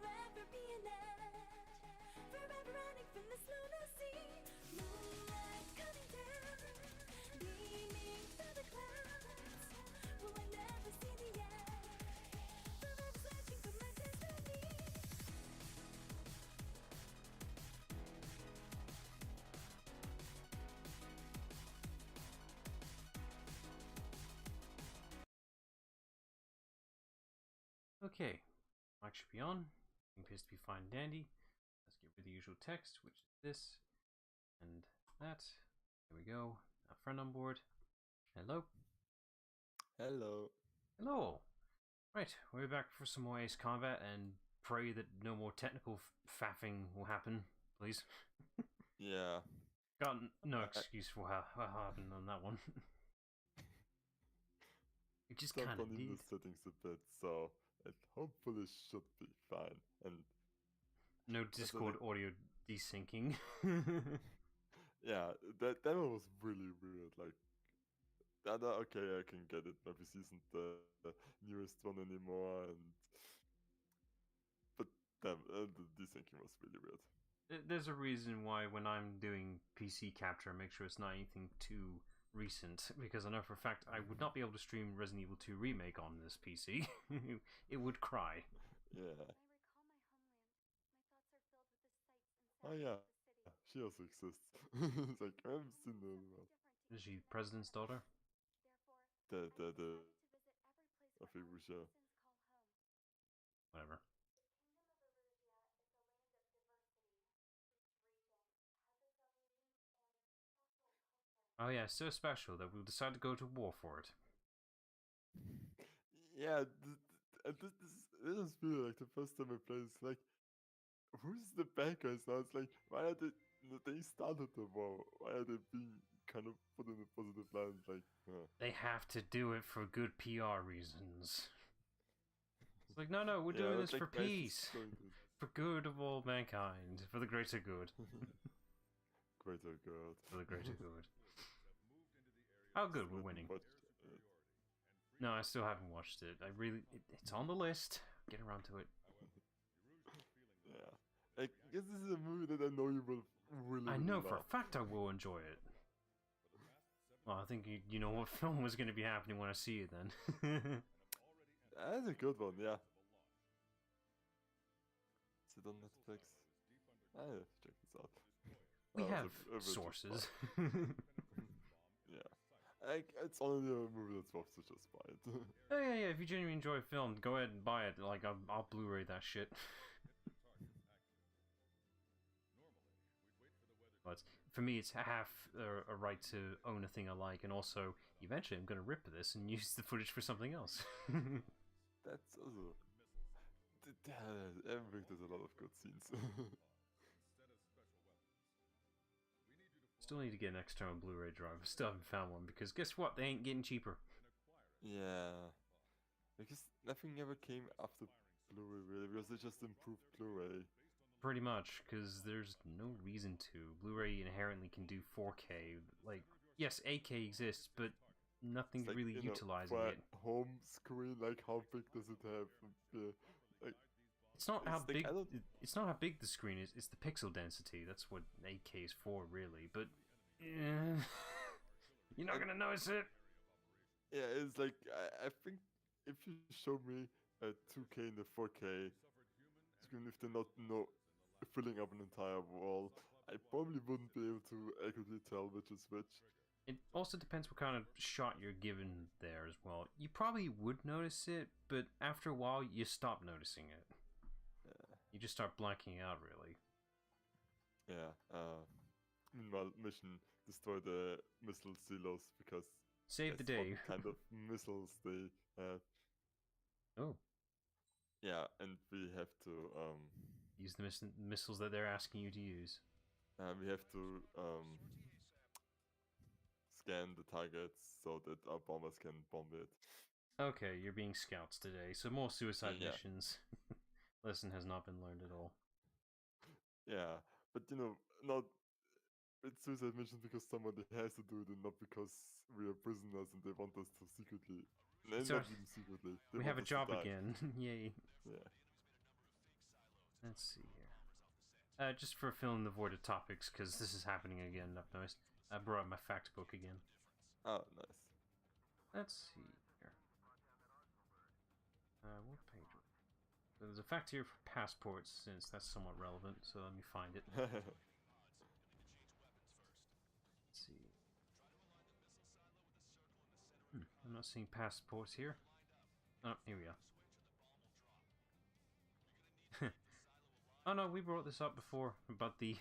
forever be an end. Forever running from this lunacy. Moonlight coming down, beaming through the clouds. Will I never see the end? Forever searching for my destiny. Okay, mic should be on. Everything appears to be fine and dandy. Let's get rid of the usual text, which is this and that. There we go. A friend on board. Hello. Hello. Hello. Right, we're back for some more Ace Combat and pray that no more technical faffing will happen, please. Yeah. Got no excuse for what happened on that one. It just kind of Jumped on in did. the settings a bit, so it hopefully should be fine. And No Discord audio desyncing. yeah, that demo was really weird. Like, okay, I can get it. Maybe this isn't the newest one anymore, but the desyncing was really weird. There's a reason why when I'm doing PC capture, I make sure it's not anything too recent, because I know for a fact I would not be able to stream Resident Evil 2 Remake on this PC. It would cry. Yeah. I recall my homeland. My thoughts are filled with the sights and sounds Oh yeah. of the city. She also exists. It's like, I haven't seen the other one. Is she the president's daughter? Therefore, The I I think we decided should. to visit every place where our Whatever. Oh yeah, so special that we'll decide to go to war for it. Yeah, this is really like the first time I played. It's like, who's the bad guys now? It's like, why are they started the war? Why are they being kind of put in a positive light? Like, They have to do it for good PR reasons. It's like, no, we're yeah, doing but this for like, guys, peace, for good of all mankind, for the greater good. Greater good. For the greater good. Oh, good, we're winning. No, I still haven't watched it. It's on the list. Get around to it. Yeah, I guess this is a movie that I know you will really. I know for a love. fact I will enjoy it. Well, I think you know what film was going to be happening when I see it then. That's a good one, yeah. Is it on Netflix? Ah, check this out. We Oh, have a bit sources. Yeah. It's only a movie that's worth to just buy it. Oh yeah. If you genuinely enjoy a film, go ahead and buy it. Like I'll Blu-ray that shit. But for me, it's half a right to own a thing I like, and also eventually I'm gonna rip this and use the footage for something else. That's also. Everything there's a lot of good scenes. Still need to get an external Blu-ray drive. Still haven't found one because guess what? They ain't getting cheaper. Yeah. Because nothing ever came after Blu-ray really, because they just improved Blu-ray. Pretty much, because there's no reason to. Blu-ray inherently can do 4K. Like, yes, 8K exists, but nothing's Like, really utilizing for it. home screen, like how big does it have? Like, It's not how like, big. It's not how big the screen is. It's the pixel density. That's what 8K is for, really. But you're not gonna notice it. yeah, it's like I think if you show me a 2K and a 4K screen, if they're not filling up an entire wall, I probably wouldn't be able to accurately tell which is which. It also depends what kind of shot you're given there as well. You probably would notice it, but after a while, you stop noticing it. You just start blanking out, really. Yeah. Meanwhile, mission destroy the missile silos because Save the that's day. what kind of missiles they have. Oh. Yeah, and we have to Use the missiles that they're asking you to use. we have to scan the targets so that our bombers can bomb it. Okay, you're being scouts today, so more suicide Yeah. missions. Lesson has not been learned at all. Yeah, but not it's suicide missions because somebody has to do it and not because we are prisoners and they want us to secretly. Not even secretly. We have a job again. Yay. Yeah. Let's see here. Just for filling the void of topics, because this is happening again, I've noticed. I brought up my fact book again. Oh, nice. Let's see here. What page? So there's a fact here for passports, since that's somewhat relevant, so let me find it. Let's see. I'm not seeing passports here. Oh, here we go. Oh no, we brought this up before about the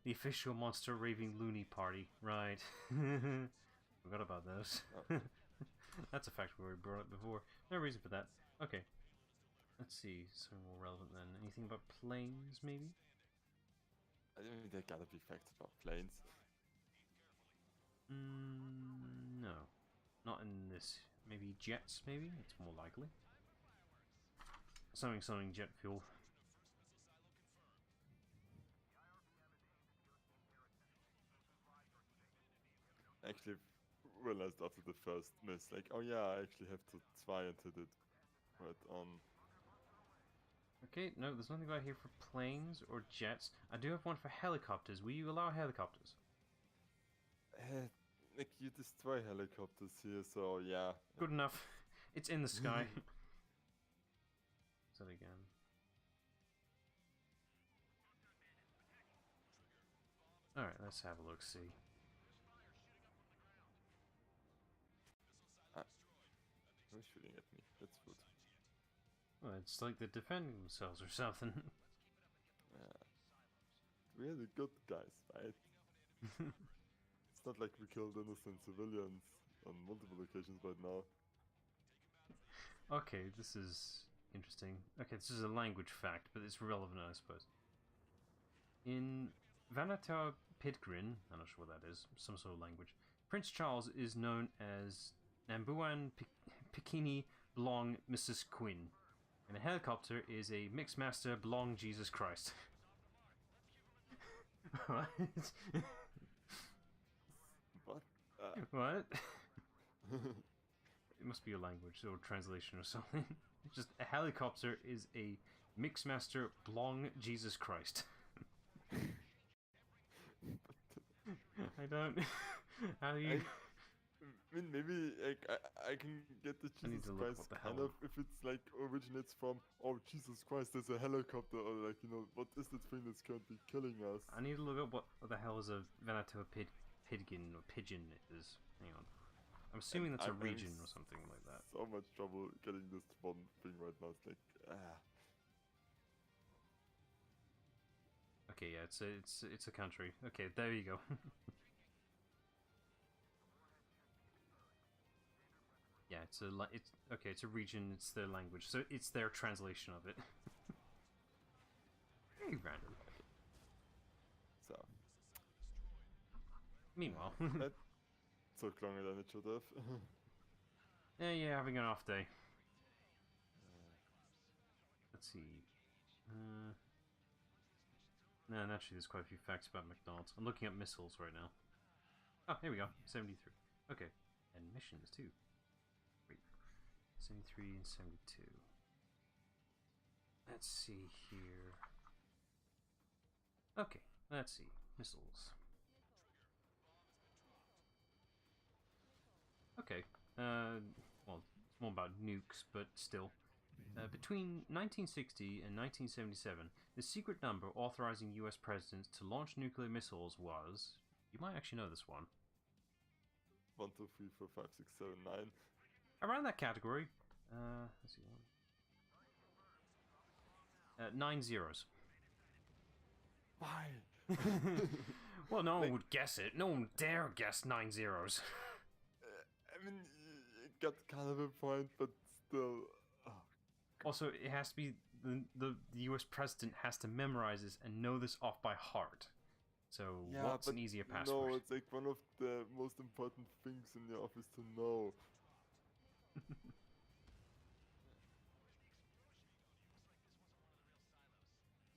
the official monster raving loony party, right? Forgot about those. Oh. That's a fact we already brought up before. No reason for that. Okay. Let's see, something more relevant then. Anything about planes, maybe? I mean, there gotta be facts about planes. No. Not in this. Maybe jets, maybe? It's more likely. Something jet fuel. Actually realized after the first miss, like, oh yeah, I actually have to try and hit it right on. Okay, no, there's nothing about here for planes or jets. I do have one for helicopters. Will you allow helicopters? Like, you destroy helicopters here, so yeah. Good enough. It's in the sky. Is that again? Alright, let's have a look, see. Who's shooting at me? That's good. Well, it's like they're defending themselves or something. We're the good guys, right? It's not like we killed innocent civilians on multiple occasions right now. Okay, this is interesting. Okay, this is a language fact, but it's relevant, I suppose. In Vanuatu Pidgrin, I'm not sure what that is, some sort of language, Prince Charles is known as Nambuan Pikini Blong Mrs. Quinn, and a helicopter is a Mixmaster Blong Jesus Christ. What? What? What? It must be a language or translation or something. Just a helicopter is a Mixmaster Blong Jesus Christ. I don't. How do you? I mean, maybe like, I can get the I need Jesus to look Christ what the kind hell- of if it's like originates from, oh Jesus Christ, there's a helicopter, or like, you know, what is this thing that's currently killing us? I need to look up what the hell is a Vanuatu Pidgin or pigeon is. Hang on. I'm assuming that's a I'm having region or something like that. So much trouble getting this one thing right now. It's like, Okay, yeah, it's a country. Okay, there you go. Yeah, it's okay. It's a region. It's their language, so it's their translation of it. Very random. so. Meanwhile, That took longer than it should have. yeah, having an off day. Let's see. No, naturally, there's quite a few facts about McDonald's. I'm looking at missiles right now. Oh, here we go. 73. Okay, and missions too. Great. 73 and 72. Let's see here. Okay, let's see. Missiles. Okay. Well, it's more about nukes, but still. Between 1960 and 1977, the secret number authorizing US presidents to launch nuclear missiles was... You might actually know this one. 1, 2, 3, 4, 5, 6, 7, 9. Around that category. Let's see. 9 zeros. Why? Well, no one would guess it. No one would dare guess 9 zeros. I mean, you got kind of a point, but still. Oh. Also, it has to be the US president has to memorize this and know this off by heart. So Yeah, what's but an easier password? no, it's like one of the most important things in your office to know.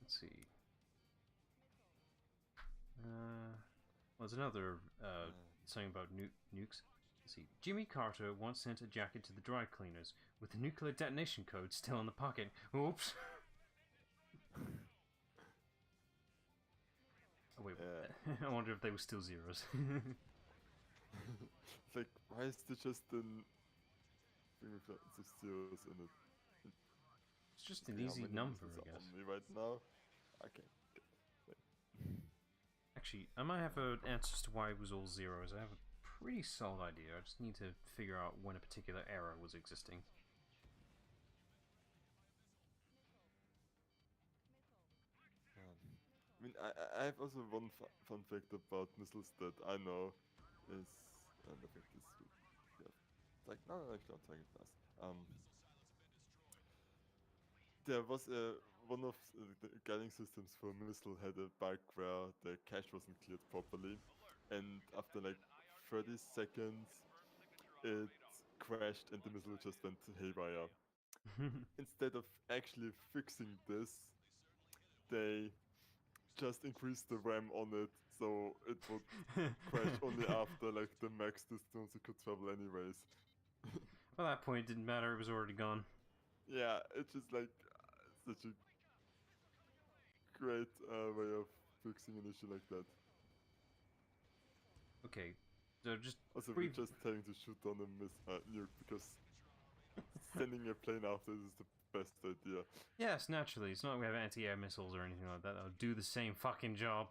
Let's see. Well, there's another something about nukes. Let's see. Jimmy Carter once sent a jacket to the dry cleaners with the nuclear detonation code still in the pocket. Oops. I wonder if they were still zeros. It's like, why is there just an thing with lots of zeros in it? It's just an Okay, how easy many number, missiles I are on guess. me right now? Okay. Wait. Actually, I might have an answer as to why it was all zeros. I have a pretty solid idea. I just need to figure out when a particular error was existing. I mean, I have also one fun fact about missiles that I know is, and I think this would, yeah, it's like, no, actually, I'm saying it fast. There was one of the guiding systems for a missile had a bug where the cache wasn't cleared properly, and after like 30 seconds, it crashed and the missile just went haywire. Instead of actually fixing this, they just increased the RAM on it, so it would crash only after like the max distance it could travel anyways. Well, at that point, it didn't matter. It was already gone. Yeah, it's just like such a great way of fixing an issue like that. Okay, so just Also, we're brief. just having to shoot down a nuke because sending a plane after is the best idea. Yes, naturally. It's not like we have anti-air missiles or anything like that. That'll do the same fucking job.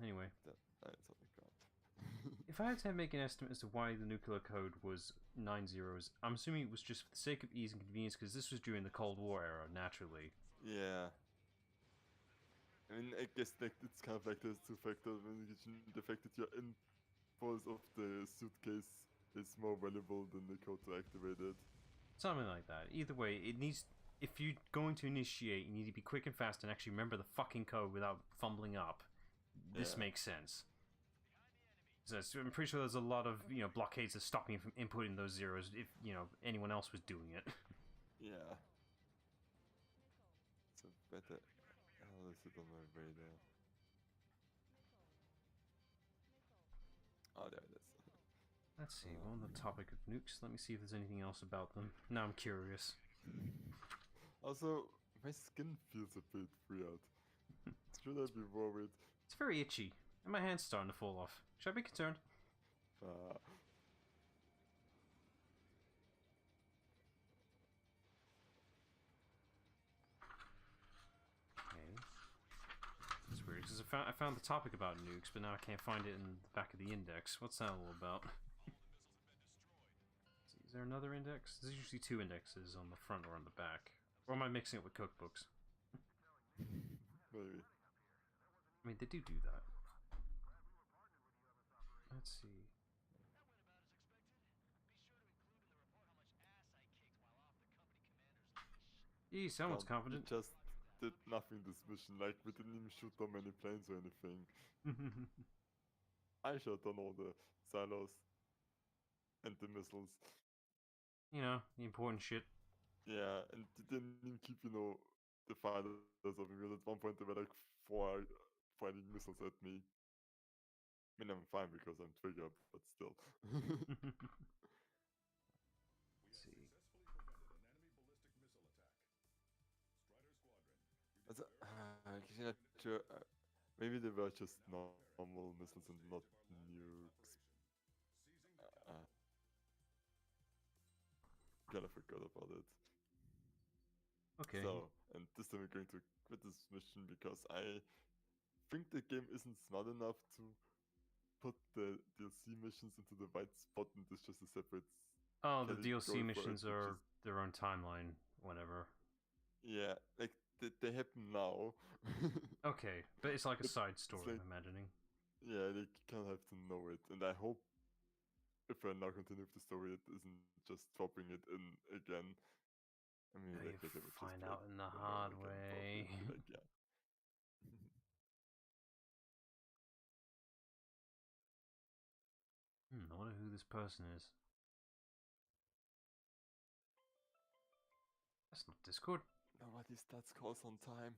Anyway, It's on the ground. if I had to make an estimate as to why the nuclear code was 9 zeros, I'm assuming it was just for the sake of ease and convenience because this was during the Cold War era, naturally. Yeah. I mean, I guess like it's kind of like there's two factors. The fact that your impulse of the suitcase is more valuable than the code to activate it. Something like that. Either way, it needs. If you're going to initiate, you need to be quick and fast and actually remember the fucking code without fumbling up. This Yeah. makes sense. So I'm pretty sure there's a lot of blockades that stop you from inputting those zeros if anyone else was doing it. Yeah. So better. How is it on my radar? Oh, there it is. Let's see. We're on the topic of nukes. Let me see if there's anything else about them. Now I'm curious. Also, my skin feels a bit weird. Should I be worried? It's very itchy, and my hand's starting to fall off. Should I be concerned? Uh, Okay. It's weird because I found the topic about nukes, but now I can't find it in the back of the index. What's that all about? Is there another index? There's usually two indexes on the front or on the back. Or am I mixing it with cookbooks? maybe. I mean, they do that. Let's see. Gee, someone's We confident. just did nothing this mission. Like, we didn't even shoot down many planes or anything. I shot down all the silos and the missiles. The important shit. Yeah, and they didn't even keep, the fighters of me. Because at one point there were like 4 fighting missiles at me. I mean, I'm fine because I'm triggered, but still. Let's see. Also, actually not sure. Maybe they were just normal missiles and not nukes. Kind of forgot about it. Okay. So, and this time we're going to quit this mission because I think the game isn't smart enough to put the DLC missions into the right spot, and it's just a separate. Oh, the category DLC for it, missions which are is- their own timeline, whatever. Yeah, like they happen now. Okay, but it's like a But side story, like- I'm imagining. Yeah, they kind of have to know it, and I hope if I now continue with the story, it isn't just dropping it in again. I mean, Yeah, like, you they would just find play out in the the hard normal game, probably, way. and be like, yeah. I wonder who this person is. That's not Discord. Nobody starts calls on time.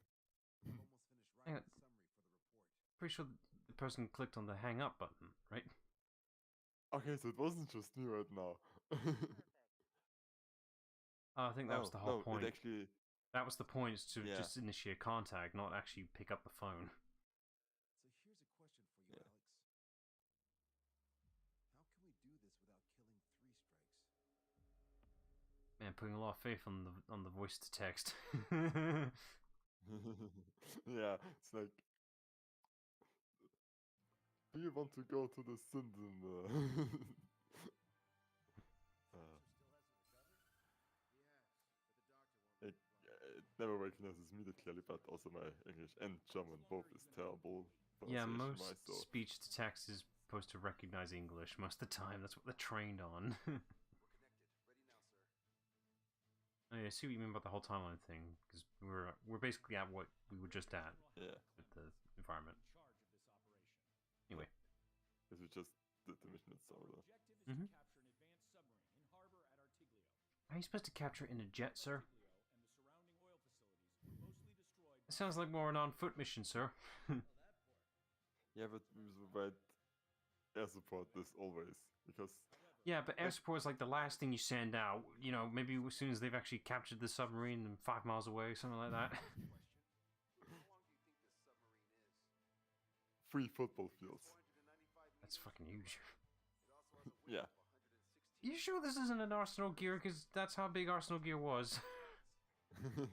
Hang on. Pretty sure the person clicked on the hang up button, right? Okay, so it wasn't just me right now. I think that was the whole no, point. it actually. That was the point, is to Yeah. just initiate contact, not actually pick up the phone. Man, putting a lot of faith on the voice to text. Yeah, it's like, do you want to go to the cinema? It never recognizes me that clearly, but also my English and German both is terrible Yeah, pronunciation most wise. So speech to text is supposed to recognize English most of the time. That's what they're trained on. Oh, yeah, I see what you mean about the whole timeline thing, because we're basically at what we were just at yeah, with the environment. Anyway. this is just the mission itself. Mm-hmm. How are you supposed to capture it in a jet, sir? It sounds like more an on-foot mission, sir. Yeah, but we provide air support this always because Yeah, but air support is like the last thing you send out. You know, maybe as soon as they've actually captured the submarine and 5 miles away, something like that. 3 football fields. That's fucking huge. Yeah. You sure this isn't an Arsenal gear? Because that's how big Arsenal gear was. Kind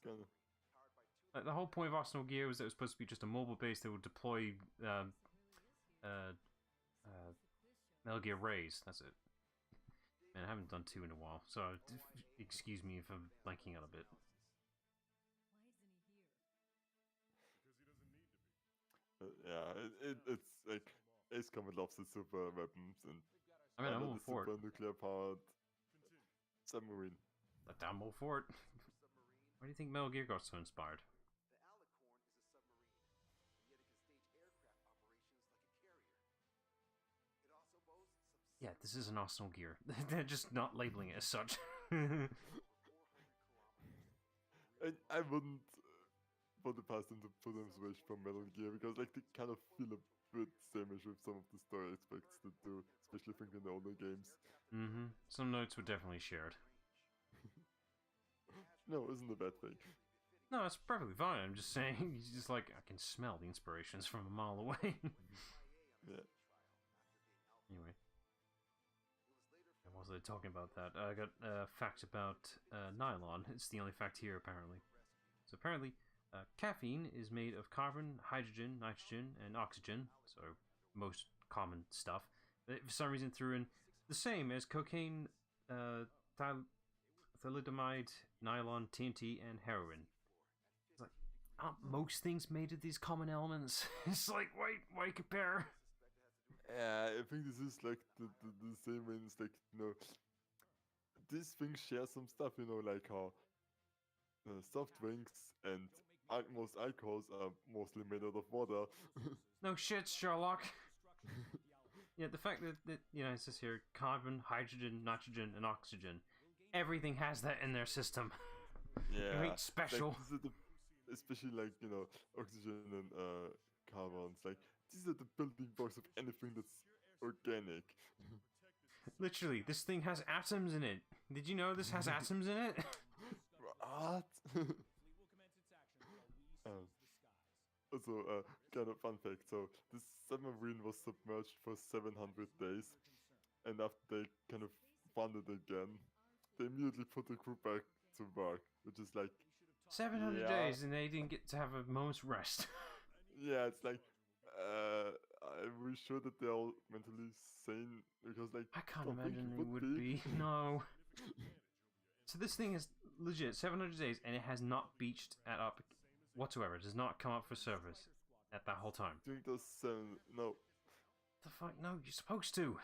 of. Like, the whole point of Arsenal gear was that it was supposed to be just a mobile base that would deploy Metal Gear Rays. That's it. Man, I haven't done 2 in a while, so excuse me if I'm blanking out a bit. Yeah, it's like Ace Combat loves the super weapons and I mean, I'm the all for it. super nuclear powered submarine. I'm all for it. Why do you think Metal Gear got so inspired? Yeah, this is an Arsenal gear. They're just not labeling it as such. I wouldn't put it past them to put them switch from Metal Gear because like they kind of feel a bit same-ish with some of the story aspects they do, especially thinking the older games. Mm-hmm. Some notes were definitely shared. No, isn't a bad thing. No, it's perfectly fine. I'm just saying, he's just like, I can smell the inspirations from a mile away. Yeah. Anyway. What was I talking about that? I got a fact about nylon. It's the only fact here, apparently. So apparently, caffeine is made of carbon, hydrogen, nitrogen, and oxygen. So most common stuff. They, for some reason, threw in the same as cocaine, thalidomide, nylon, TNT, and heroin. It's like, aren't most things made of these common elements? It's like, why compare? Yeah, I think this is like the same way. It's like, these things share some stuff, like how soft drinks and most alcohols are mostly made out of water. No shit, Sherlock. Yeah, the fact that it says here carbon, hydrogen, nitrogen, and oxygen. Everything has that in their system. Yeah, Ain't special. like, these are especially like oxygen and carbons. Like these are the building blocks of anything that's organic. Literally, this thing has atoms in it. Did you know this has atoms in it? What? Also, kind of fun fact. So this submarine was submerged for 700 days, and after they kind of found it again, they immediately put the crew back to work, which is like 700 yeah, days and they didn't get to have a moment's rest. yeah. It's like, are we sure that they're all mentally sane? Because like, I can't don't think imagine you they would be. No. So this thing is legit 700 days and it has not beached at up whatsoever. It does not come up for service at that whole time. During those 7, no. The fuck? No, you're supposed to.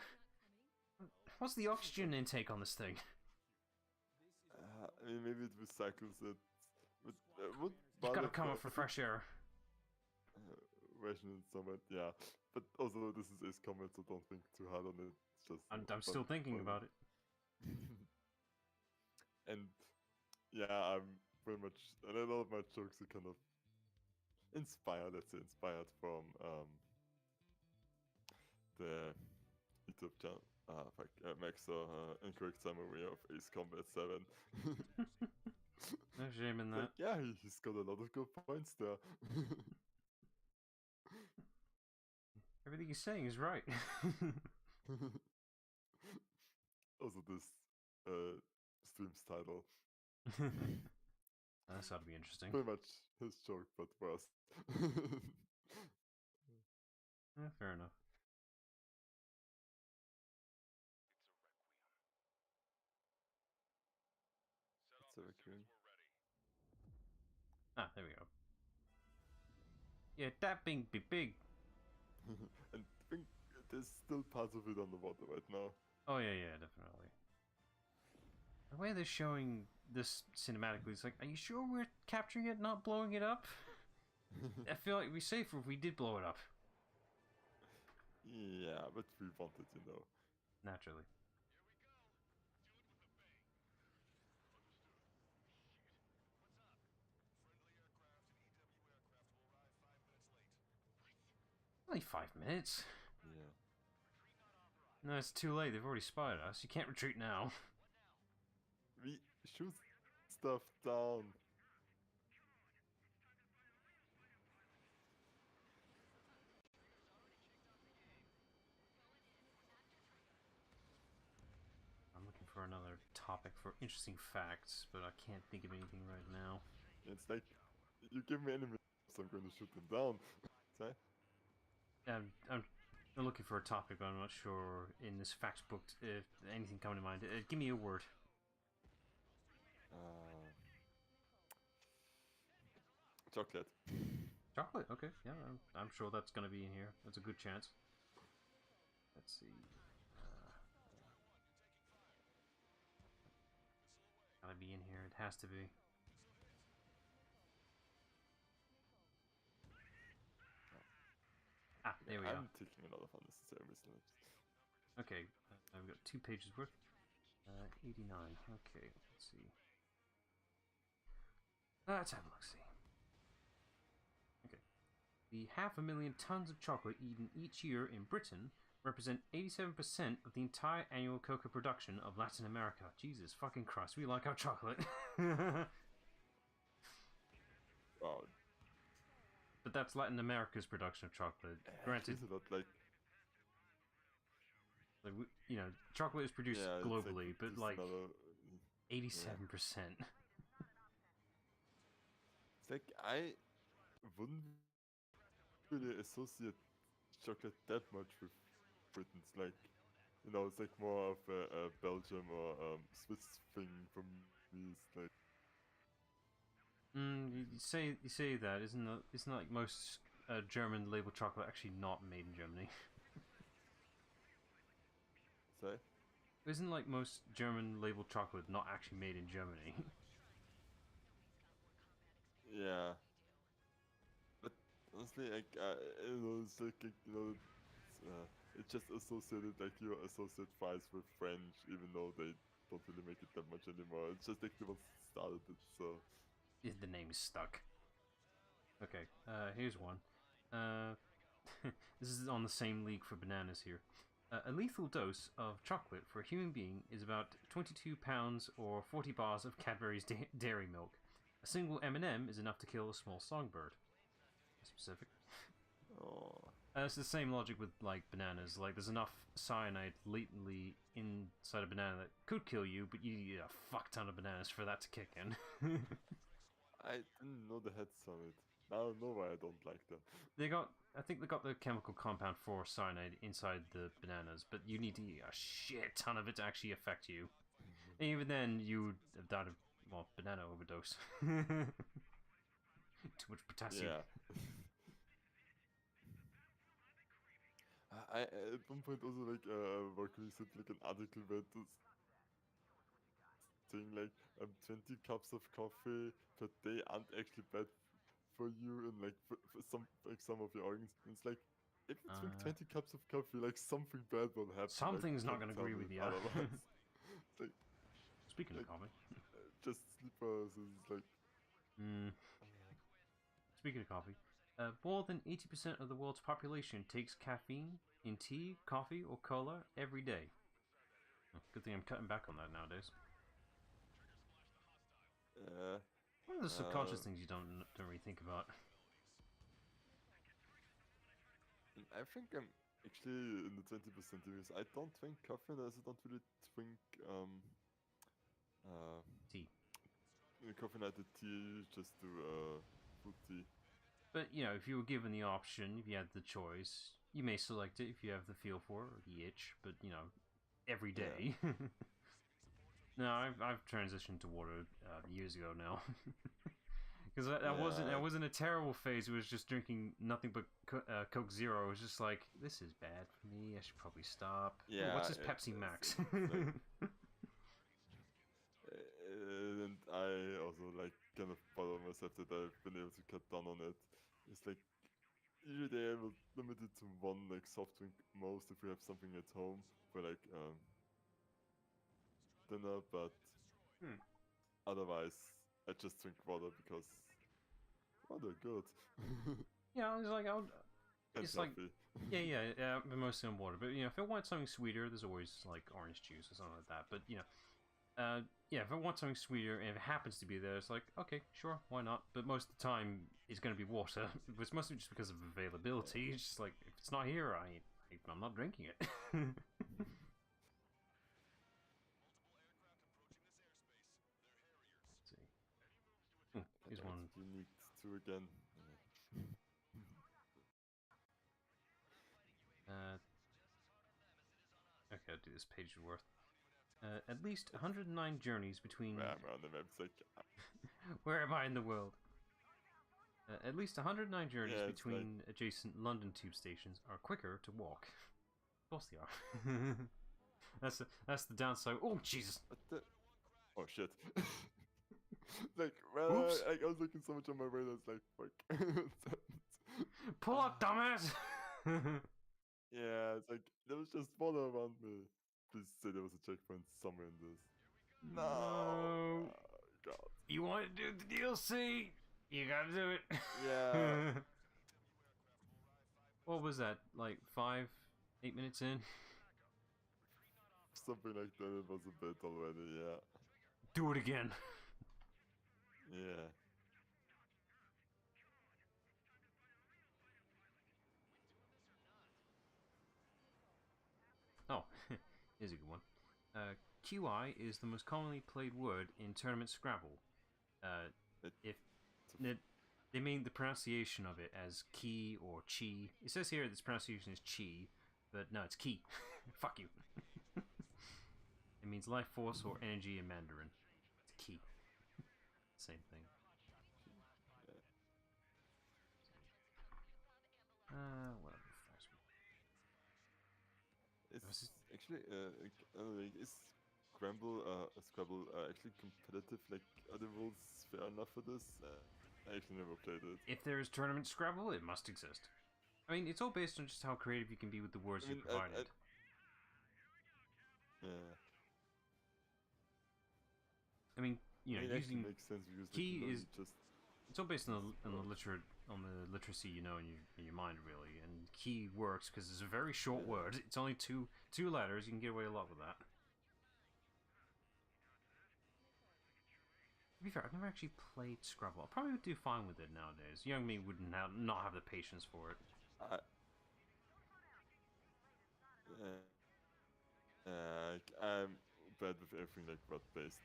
What's the oxygen intake on this thing? I mean, maybe it recycles it. But would You gotta come up for fresh air. Ration it somewhat, yeah. But also, this is Ace Combat, so don't think too hard on it. It's just I'm still thinking about it. And yeah, I'm pretty much, and a lot of my jokes are kind of inspired, let's say, inspired from the YouTube channel. Max incorrect summary of Ace Combat 7. No shame in that. Like, yeah, he's got a lot of good points there. Everything he's saying is right. Also, this stream's title. That's gotta be interesting. Pretty much his joke, but worse. Yeah, fair enough. It's a requiem. Ah, there we go. Yeah, that being big. And I think there's still parts of it on the water right now. Oh yeah, definitely. The way they're showing this cinematically, it's like, are you sure we're capturing it, not blowing it up? I feel like it'd be safer if we did blow it up. Yeah, but we wanted, Naturally. Only 5 minutes. Yeah. No, it's too late. They've already spotted us. You can't retreat now. We shoot stuff down. I'm looking for another topic for interesting facts, but I can't think of anything right now. It's like, you give me enemies, I'm going to shoot them down. Say? I'm looking for a topic, but I'm not sure in this facts book if anything coming to mind. Give me a word. Chocolate. Chocolate, okay. Yeah, I'm sure that's going to be in here. That's a good chance. Let's see. Gotta be in here. It has to be. Ah, there we go. I'm taking a lot of unnecessary mistakes. Okay, I've got 2 pages worth. 89. Okay, let's see. Let's have a look. See. Okay, the 500,000 tons of chocolate eaten each year in Britain represent 87% of the entire annual cocoa production of Latin America. Jesus fucking Christ, we like our chocolate. Wow. But that's Latin America's production of chocolate. Granted, Feels a lot like, you know, chocolate is produced yeah, globally, it's but just like another, 87%. it's like I wouldn't really associate chocolate that much with Britain. It's like, it's like more of a Belgium or Swiss thing for me. It's like, You say that isn't like most German label chocolate actually not made in Germany? say? Isn't like most German label chocolate not actually made in Germany? Yeah. But honestly, like, it's like, it's just associated, like, you associate fries with French, even though they don't really make it that much anymore. It's just like people started it, so. The name is stuck. Okay, here's one. This is on the same league for bananas here. A lethal dose of chocolate for a human being is about 22 pounds or 40 bars of Cadbury's dairy milk. A single M&M is enough to kill a small songbird. Specific. Oh. It's the same logic with like bananas. Like there's enough cyanide latently inside a banana that could kill you, but you need a fuck ton of bananas for that to kick in. I didn't know they had some it. Now I know why I don't like them. I think they got the chemical compound for cyanide inside the bananas, but you need to eat a shit ton of it to actually affect you. And even then, you would have died of, well, banana overdose. Too much potassium. Yeah. I at one point also like working with like an article where this saying like 20 cups of coffee per day aren't actually bad for you and like for some of your organs. And it's like if you drink 20 cups of coffee, like something bad will happen. Something's like, not gonna tell agree me with you. otherwise. It's like, Speaking of like, coffee. just sleepers is like. Speaking of coffee, more than 80% of the world's population takes caffeine in tea, coffee, or cola every day. Good thing I'm cutting back on that nowadays. One of the subconscious things you don't really think about. I think I'm actually in the 20% because I don't drink coffee and I also don't really drink Tea. Caffeinated tea, just do fruit tea. But, you know, if you were given the option, if you had the choice, you may select it if you have the feel for it or the itch, but, you know, every day. Yeah. No, I've transitioned to water years ago now. Because I Yeah. wasn't a terrible phase. It was just drinking nothing but Coke Zero. It was just like, this is bad for me. I should probably stop. Ooh, Yeah. what's this Pepsi Max? And I also like kind of bother myself that I've been able to cut down on it. It's like usually I will limit it to one like soft drink most if we have something at home for like dinner, but Hmm. otherwise I just drink water because water good. Yeah, it's like And it's like, healthy. yeah, but mostly on water. But you know, if I want something sweeter, there's always like orange juice or something like that. But you know, yeah, if I want something sweeter and if it happens to be there, it's like, okay, sure, why not? But most of the time, it's going to be water. It's mostly just because of availability. It's just like, if it's not here, I'm not drinking it. Let's see. Oh, here's one. You need to again. Okay, I'll do this page worth. At least 109 journeys between. Where am I on the map? It's like, Where am I in the world? At least 109 journeys yeah, it's like, between adjacent London tube stations are quicker to walk. Of course they are. That's the downside. Oh Jesus! what the? Oh shit. Like, well, Oops! I was looking so much on my radar, it's like, fuck. Pull up, dumbass! Yeah, it's like, there was just water around me. Please say there was a checkpoint somewhere in this. No! No. Oh, God. You want to do the DLC? You gotta do it. Yeah. What was that? Like 5, 8 minutes in? Something like that, it was a bit already, yeah. Do it again. Yeah. Oh, here's a good one. QI is the most commonly played word in tournament Scrabble. It, If they mean the pronunciation of it as key or chi. It says here this pronunciation is chi, but no, it's ki. Fuck you. It means life force or energy in Mandarin. It's ki. Same thing. Whatever. it's actually, like, is Scrabble actually competitive? Like, are the rules fair enough for this? I actually never played it. If there is tournament Scrabble, it must exist. I mean, it's all based on just how creative you can be with the words you provided. Yeah. I mean, you know, It actually using makes sense because key like, is just it's all based on the literacy you know in your mind really, and key works because it's a very short word. It's only two letters. You can get away a lot with that. To be fair, I've never actually played Scrabble. I probably would do fine with it nowadays. Young me would not have the patience for it. I'm bad with everything like word based.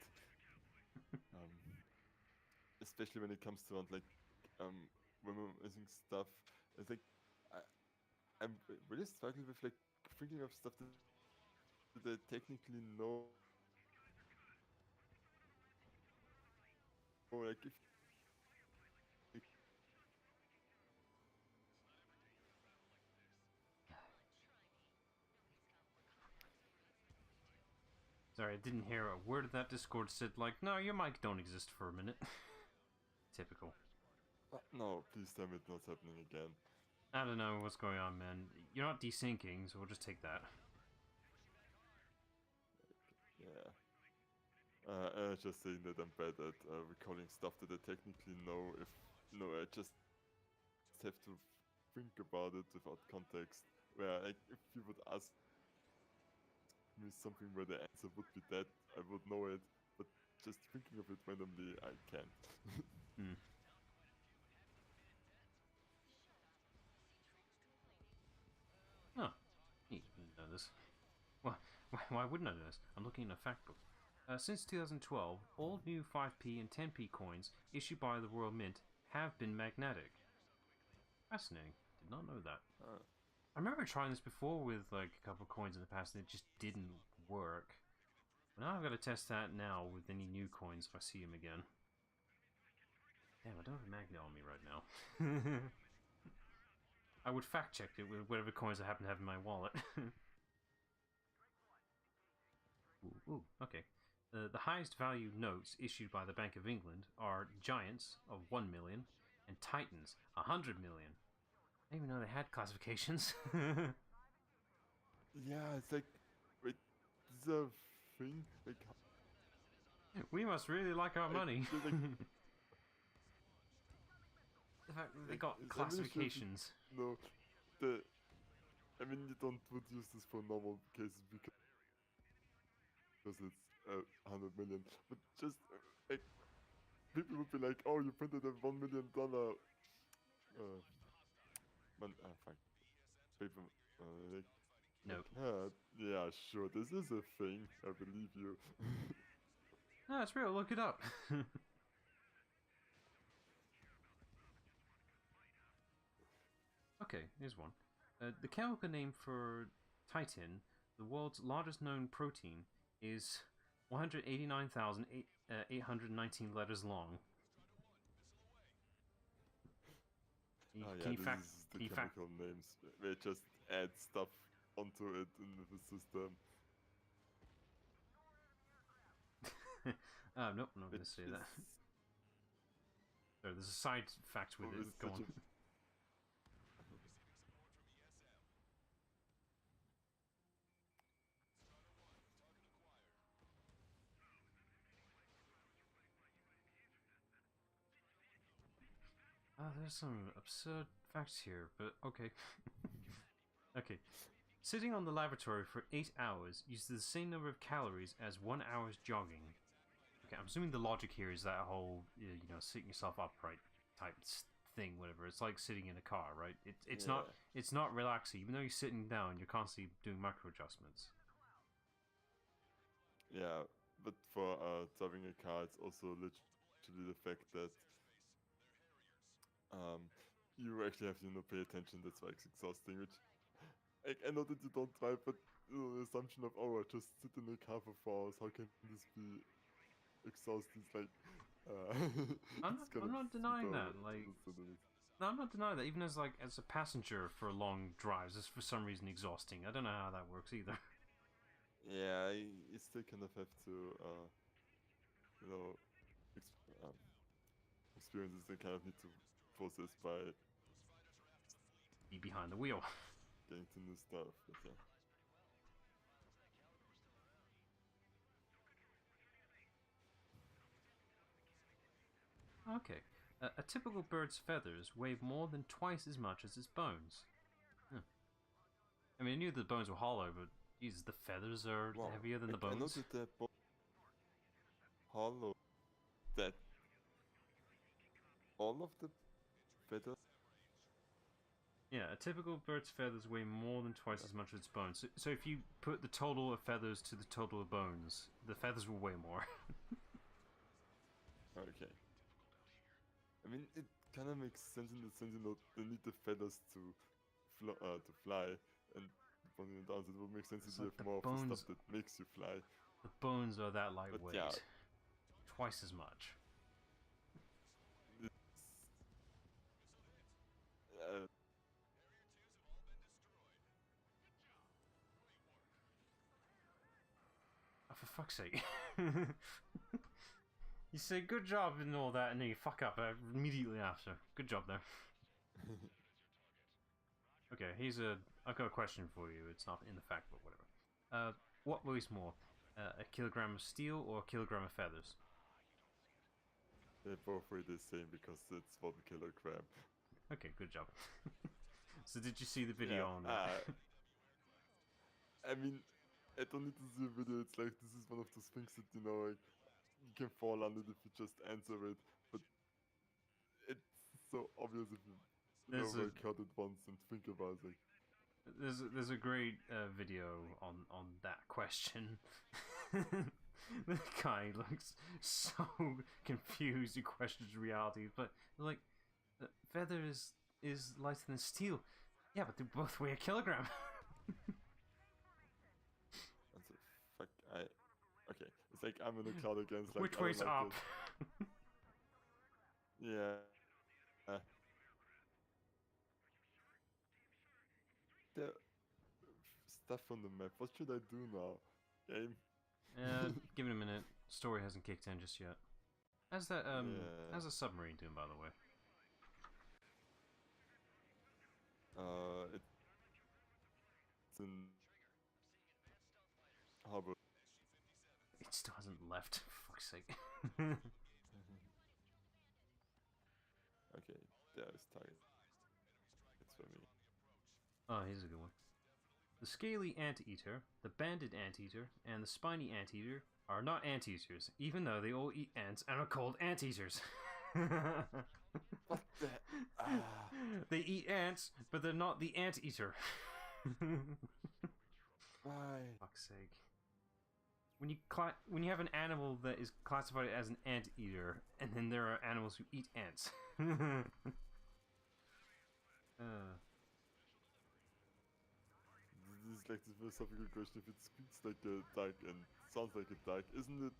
Um, Especially when it comes to like memorizing stuff. It's like I'm really struggling with like thinking of stuff that I technically know. Or like if Sorry, I didn't hear a word of that. Discord said like, no, your mic don't exist for a minute. Typical. no, please tell me it's not happening again. I don't know what's going on, man. You're not desyncing, so we'll just take that. Yeah. I was just saying that I'm bad at recalling stuff that I technically know. If no, I just have to think about it without context. Where like if you would ask me something where the answer would be that, I would know it. But just thinking of it randomly, I can't. Hmm. Oh, neat. Didn't know this. Why wouldn't I know this? I'm looking in a fact book. Since 2012, all new 5p and 10p coins issued by the Royal Mint have been magnetic. Fascinating. Did not know that. I remember trying this before with like a couple of coins in the past and it just didn't work. But now I've got to test that now with any new coins if I see them again. Damn, I don't have a magnet on me right now. I would fact check it with whatever coins I happen to have in my wallet. Ooh, okay. The highest value notes issued by the Bank of England are Giants of 1 million and Titans 100 million. I didn't even know they had classifications. Yeah, it's like, wait, this is a thing? Like, We must really like our money. like, The fact that they got is every ship- classifications. no, I mean, you don't would use this for normal cases because it's 100 million, but just like people would be like, "Oh, you printed a $1 million fuck, paper, like, Nope. yeah, sure, this is a thing. I believe you." No, it's real. Look it up. Okay, here's one. The chemical name for titin, the world's largest known protein, is 189,819 letters long. Oh yeah, Can you this fact? is the Can you fact? chemical names. They just add stuff onto it in the system. Nope, I'm not going to which say that. is Sorry, there's a side fact with always it. Go such on. There's some absurd facts here, but okay. Okay. Sitting on the lavatory for 8 hours uses the same number of calories as 1 hour's jogging. Okay, I'm assuming the logic here is that whole, sitting yourself upright type thing, whatever. It's like sitting in a car, right? It's Yeah. not relaxing. Even though you're sitting down, you're constantly doing micro adjustments. Yeah, but for driving a car, it's also literally the fact that you actually have to pay attention. That's why it's exhausting. Which I know that you don't drive, but the assumption of I just sit in a car for 4 hours. How can this be exhausting? It's like I'm not denying that. Like, ridiculous. no, I'm not denying that. Even as a passenger for long drives, it's for some reason exhausting. I don't know how that works either. Yeah, you still kind of have to, you know, experiences they kind of need to process by Be behind the wheel. getting to new stuff. But yeah. Okay. A typical bird's feathers weigh more than twice as much as its bones. Huh. I mean, I knew the bones were hollow, but Jesus, the feathers are Wow, heavier than the I know bones. that they're both hollow. That all of the feathers. Yeah, a typical bird's feathers weigh more than twice as much as its bones. So if you put the total of feathers to the total of bones, the feathers will weigh more. Okay. I mean, it kind of makes sense in the sense they need the feathers to fly, and pointing it down, it would make sense It's if you like have the more of the bones- stuff that makes you fly. The bones are that lightweight. yeah. Twice as much. It's, uh, Oh, for fuck's sake. You say good job and all that, and then you fuck up immediately after. Good job there. Okay, I've got a question for you. It's not in the fact book, whatever. What weighs more? A kilogram of steel or a kilogram of feathers? they both weigh the same because it's 1 kilogram. Okay, good job. So did you see the video on that? I mean, I don't need to see a video. It's like this is one of those things that like, you can fall under it if you just answer it, but it's so obvious if you record it once and think about it. There's a great video on that question. The guy looks so confused. He questions reality, but like, feather is lighter than steel. Yeah, but they both weigh a kilogram. What the fuck? Okay, it's like I'm in a cloud against like. Which I don't way's like up? this. Yeah. The stuff on the map. What should I do now? Game. Give it a minute. Story hasn't kicked in just yet. How's that? Yeah. How's a submarine doing, by the way? It's in harbor. It still hasn't left. For fuck's sake. Okay, there's target. It's for me. Oh, here's a good one. The scaly anteater, the banded anteater, and the spiny anteater are not anteaters, even though they all eat ants and are called anteaters. What the? They eat ants, but they're not the anteater. Why? Fuck's sake. When you have an animal that is classified as an anteater, and then there are animals who eat ants. This is like this philosophical question. If it speaks like a duck and sounds like a duck, isn't it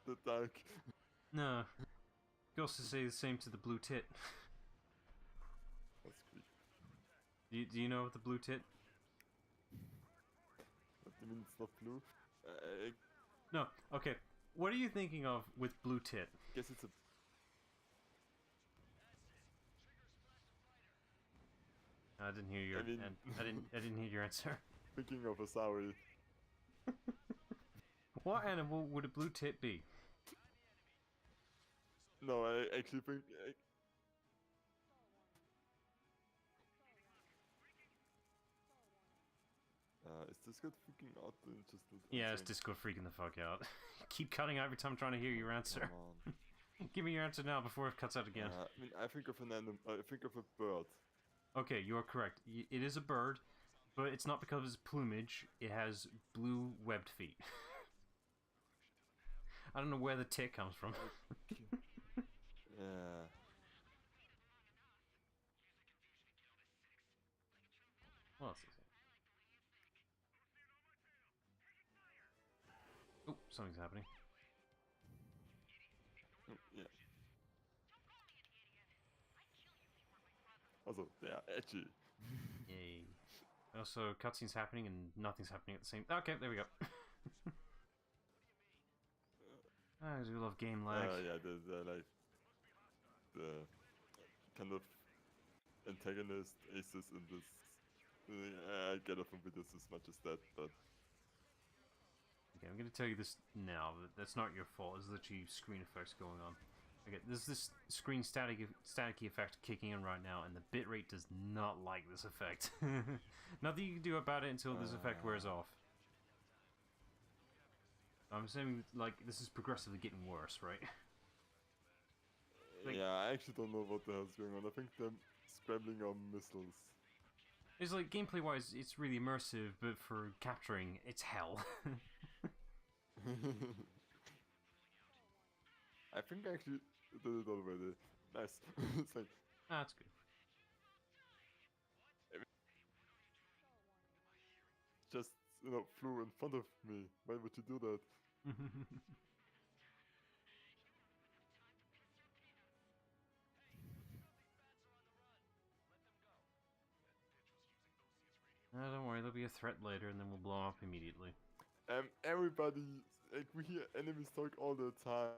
the duck? No. You could also say the same to the blue tit. That's creepy. Do you know what the blue tit? What do you mean it's not blue? I No. Okay. What are you thinking of with blue tit? guess it's a. I didn't hear your. I mean- I didn't hear your answer. Thinking of a sorry. What animal would a blue tit be? No, I actually think. Is this good freaking out? Just not Yeah, it's answering? Discord freaking the fuck out. Keep cutting out every time I'm trying to hear your answer. Come on. Give me your answer now before it cuts out again. I mean, I think of an animal. I think of a bird. Okay, you are correct. It is a bird, but it's not because of its plumage. It has blue webbed feet. I don't know where the tit comes from. Yeah. What else is it? Oh, something's happening. Yeah. Also, they are edgy. Yay. Also, cutscenes happening and nothing's happening at the same. Okay, there we go. Ah, we love game lag. Yeah, the like the kind of antagonist aces in this. I get it from videos as much as that, but Okay, I'm gonna tell you this now. That's not your fault. There's literally screen effects going on. Okay, there's this screen staticky effect kicking in right now, and the bitrate does not like this effect. Nothing you can do about it until this effect wears off. I'm assuming like this is progressively getting worse, right? Like- yeah, I actually don't know what the hell's going on. I think they're scrambling on missiles. It's like gameplay wise, it's really immersive, but for capturing, it's hell. I think I actually did it already. Nice. It's like That's good. just flew in front of me. Why would you do that? Don't worry, there'll be a threat later, and then we'll blow up immediately. Everybody, like we hear enemies talk all the time.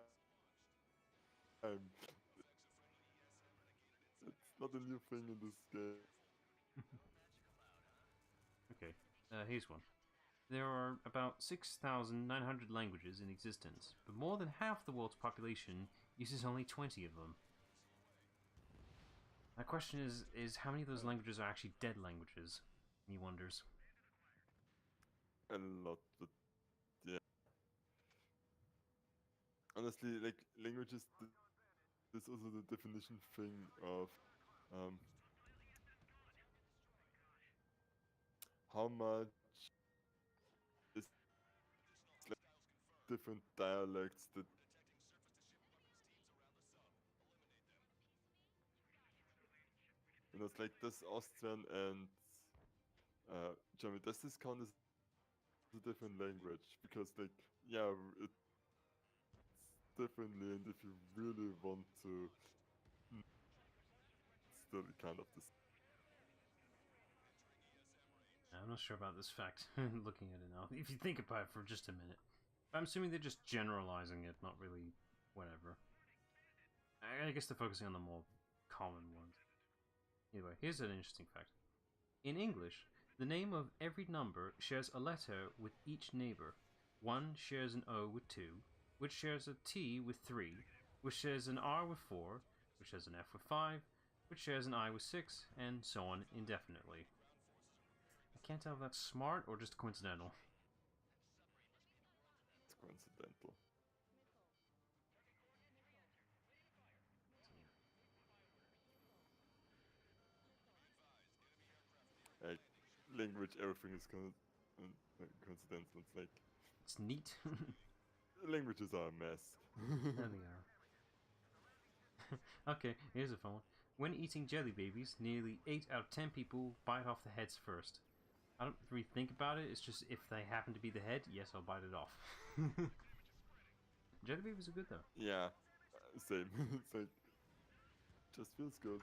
It's not a new thing in this game. Okay, here's one. There are about 6,900 languages in existence, but more than half the world's population uses only 20 of them. My question is how many of those languages are actually dead languages? He wonders. A lot, but yeah. Honestly, like languages, there's also the definition thing of how much is like different dialects that. You know, it's like this Austrian and German. Does this count as a different language? Because like, yeah, it's differently, and if you really want to, it's still kind of this. I'm not sure about this fact, looking at it now. If you think about it for just a minute. I'm assuming they're just generalizing it, not really whatever. I guess they're focusing on the more common ones. Anyway, here's an interesting fact. In English, the name of every number shares a letter with each neighbor. 1 shares an O with 2, which shares a T with 3, which shares an R with 4, which shares an F with 5, which shares an I with 6, and so on indefinitely. I can't tell if that's smart or just coincidental. It's coincidental. Like, language, everything is coincidental. It's like It's neat. languages are a mess. There they are. Okay, here's a fun one. When eating jelly babies, nearly 8 out of 10 people bite off the heads first. I don't really think about it, it's just if they happen to be the head, yes, I'll bite it off. Jelly babies are good though. Yeah, same. It's like, just feels good.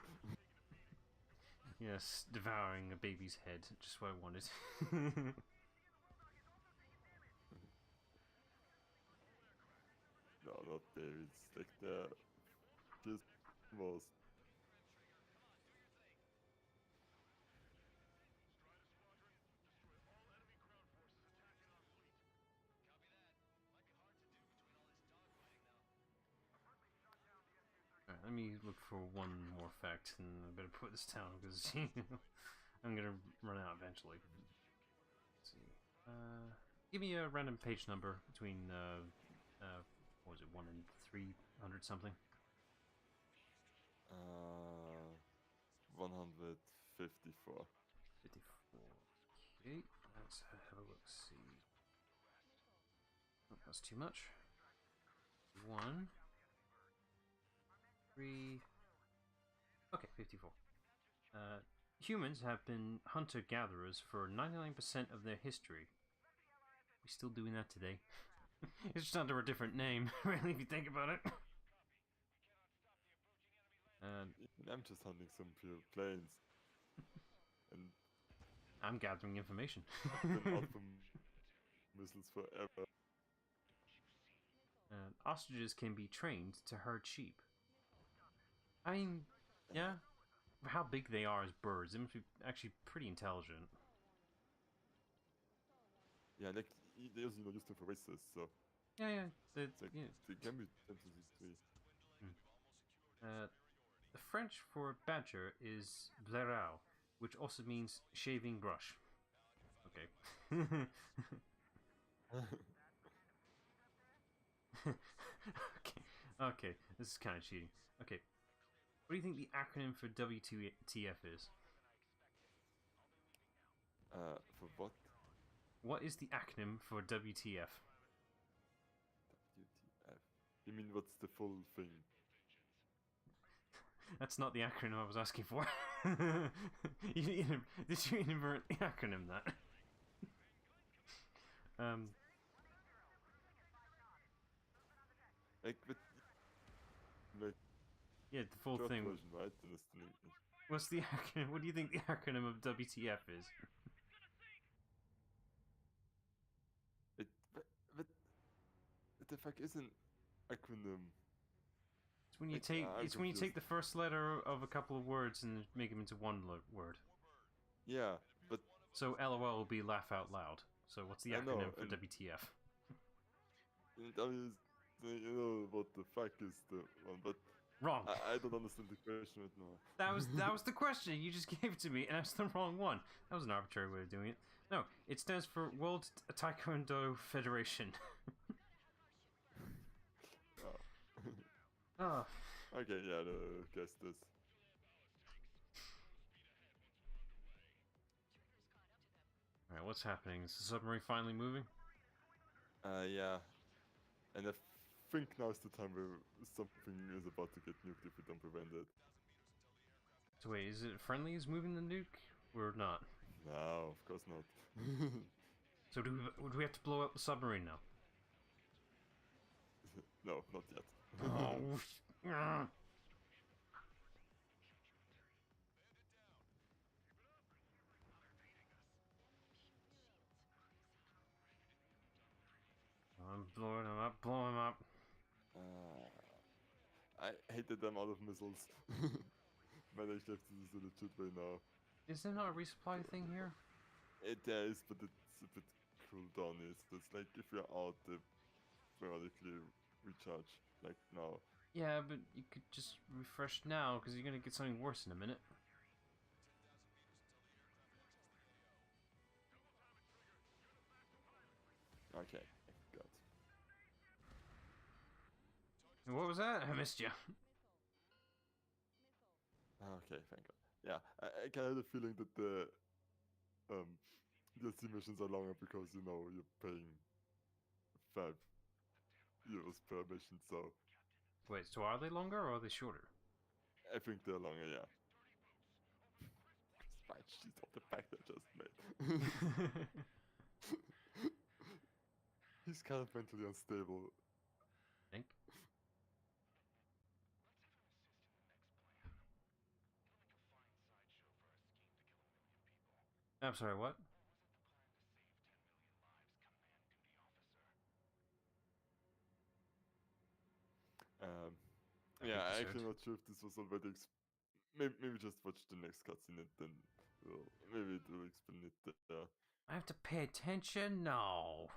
Yes, devouring a baby's head, just what I wanted. No, not babies. Like the just most. Alright, let me look for one more fact, and I better put this down because I'm gonna run out eventually. Let's see. Give me a random page number between what was it, 1 and 300 something. 154. 54. Okay, let's have a look. See. Oh, that's too much. 1, 3. Okay, 54. Humans have been hunter-gatherers for 99% of their history. We still doing that today? It's just under a different name, really, if you think about it. I'm just hunting some pure planes. And I'm gathering information. been out for missiles forever. Ostriches can be trained to herd sheep. I mean, yeah, for how big they are as birds, they must be actually pretty intelligent. Yeah, like they also used them for races, so Yeah, it's like yeah. they can be tempted to. The French for badger is blaireau, which also means shaving brush. Okay. Okay, this is kind of cheating. Okay, what do you think the acronym for WTF is? For what? What is the acronym for WTF? WTF? You mean what's the full thing? That's not the acronym I was asking for. Did you inadvertently acronym that? Like, but like Yeah, the full short thing. version, right? And it's the What's the acronym? What do you think the acronym of WTF is? it, but the fuck is an acronym? It's when you Like, take. I'm It's when you take confused. the first letter of a couple of words and make them into one word. Yeah, but So LOL will be laugh out loud. So what's the I know, acronym for and WTF? that is, you know what the fuck is the one, but Wrong. I don't understand the question right now. That was the question. You just gave it to me, and that's the wrong one. That was an arbitrary way of doing it. No, it stands for World Taekwondo Federation. Oh. Oh, Okay, yeah, guess this. all right. What's happening? Is the submarine finally moving? Yeah, And I think now's the time where something is about to get nuked if we don't prevent it. So wait, is it friendly is moving the nuke or not? No, of course not. So would we have to blow up the submarine now? No, not yet. Oh. I'm blowing him up, blowing him up. I hated them out of missiles. Might actually have to do the legit way now. Is there not a resupply thing here? There is, but it's a bit cooldown is. It's like if you're out, they periodically recharge, like now. Yeah, but you could just refresh now because you're gonna get something worse in a minute. Okay, God. What was that? I missed you. Okay, thank God. Yeah, I kind of had a feeling that the DLC missions are longer because you're paying €5 per mission, so Wait, so are they longer or are they shorter? I think they're longer. Yeah. Despite sheet of the fact I just made. He's kind of mentally unstable. Think. I'm sorry, what? Yeah, I'm actually not sure if this was already. Maybe just watch the next cutscene and then maybe it will explain it there. I have to pay attention? No.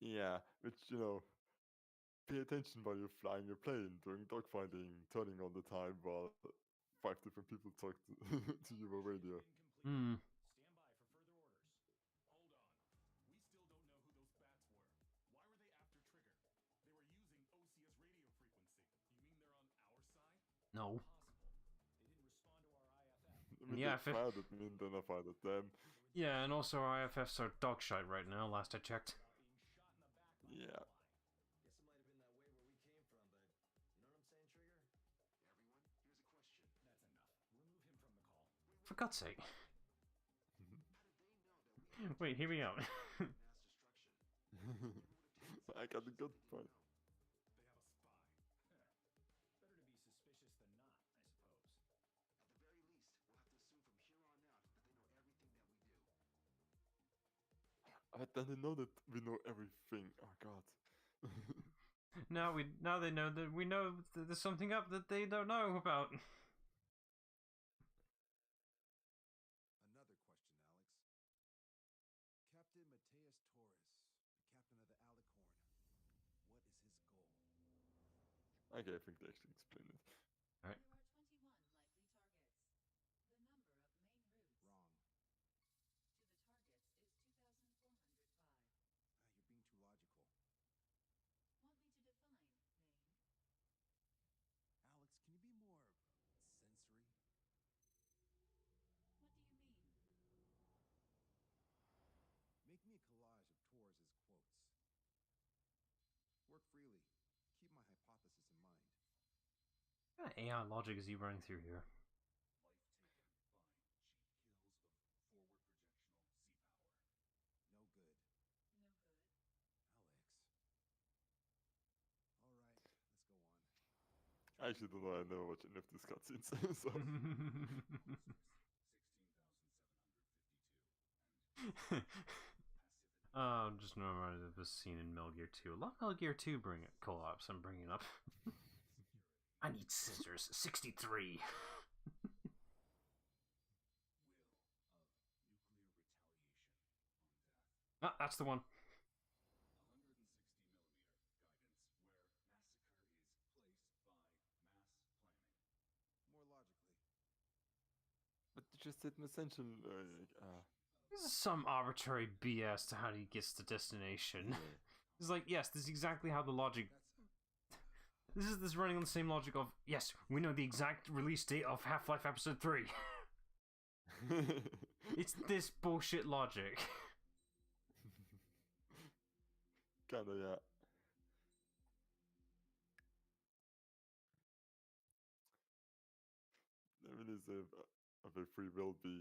Yeah, which pay attention while you're flying your plane, doing dogfighting, turning on the time while 5 different people talk to you over radio. Hmm. No. I mean, Yeah, they fired at me and then I fired at them. Yeah, and also our IFFs are dog shite right now, last I checked. Yeah. For God's sake. Wait, hear me out. I got a good point. But then they know that we know everything. Oh God. Now they know that we know that there's something up that they don't know about. Another question, Alex. Captain Mateus Torres, the captain of the Alicorn. What is his goal? Okay, I think they actually explained it. Alright. There are 21 likely targets. The number of main routes Wrong. to the targets is 2,405. You're being too logical. Want me to define main? Alex, can you be more sensory? What do you mean? Make me a collage of Torres's quotes. Work freely. Keep my hypothesis in mind. What kind of AI logic is he running through here? No good. No good. Alex. Alright, let's go on. I actually don't know. I never watched any of these cutscenes, so. I'm just reminded of this scene in Metal Gear 2. A lot of Metal Gear 2 co-ops I'm bringing up. I need scissors. 63. Ah, that's the one. More logically. But you just did an essential. This is some arbitrary BS to how he gets to destination. It's like, yes, this is exactly how the logic. This is this running on the same logic of, yes, we know the exact release date of Half-Life Episode 3. It's this bullshit logic. Kinda, yeah. Chinese of a free will be,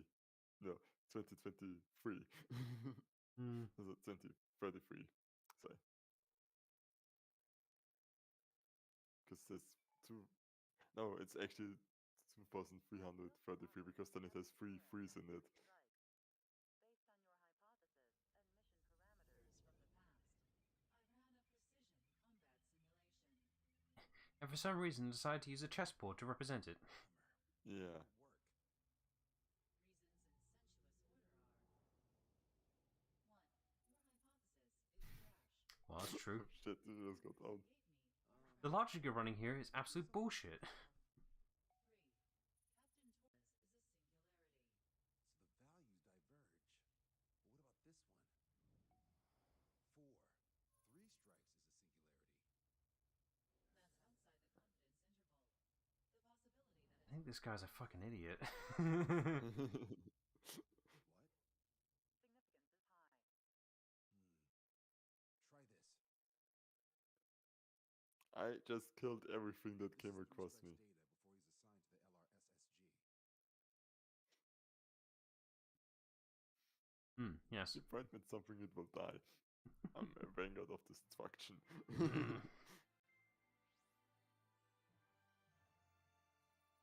2023. Hmm. 2033. Say. Because there's two. No, it's actually 2333 because then it has 3 threes in it. Based on your hypothesis and mission parameters from the past, I ran a precision combat simulation. And for some reason decided to use a chessboard to represent it. Yeah. Work. Reasons in sensuous order are 1. Your hypothesis is trash. Well, that's true. Oh shit, it just got down. Hate me. The logic you're running here is absolute bullshit. 3. Captain Taurus is a singularity. So the values diverge. But what about this one? 4. 3 strikes is a singularity. That's outside the confidence interval. The possibility that I think this guy's a fucking idiot. What? significance is high. Try this. I just killed everything that This came is across three me. strikes data before he's assigned to the LRSSG. Yes. If you point me at something, it will die. I'm a vanguard of destruction.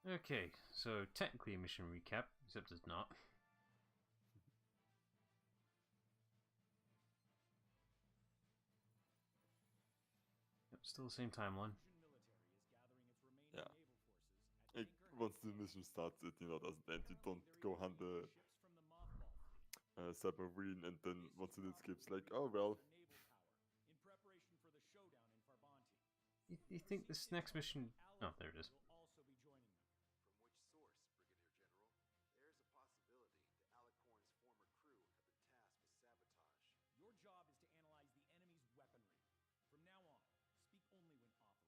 Okay, so technically a mission recap, except it's not. Yep, still the same timeline. Yeah. Once the mission starts, it doesn't end. You don't go hunt the submarine, and then once it skips, like, oh well. You think this next mission? Oh, there it is. From which source, Brigadier General? There is a possibility that Alicorn's former crew have been tasked with sabotage. Your job is to analyze the enemy's weaponry. From now on, speak only when authorized.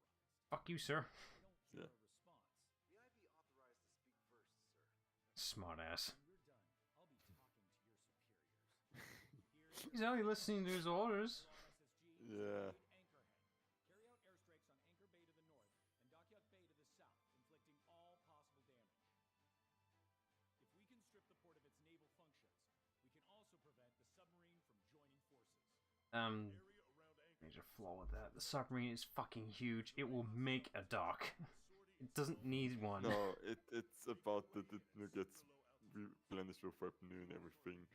Fuck you, sir. I don't Yeah. hear a response. May I be authorized to speak first, sir? Smart ass. When we're done, I'll be talking to your superiors. He's only listening to his orders. LRSSG, Yeah. Anchorhead. Carry out airstrikes on Anchor Bay to the north and Dockyard Bay to the south, inflicting all possible damage. If we can strip the port of its naval functions, we can also prevent the submarine from joining forces. Major flaw with that. The submarine is fucking huge. It will make a dock. It doesn't need one. No, it's about that it gets replenished with weaponry and everything.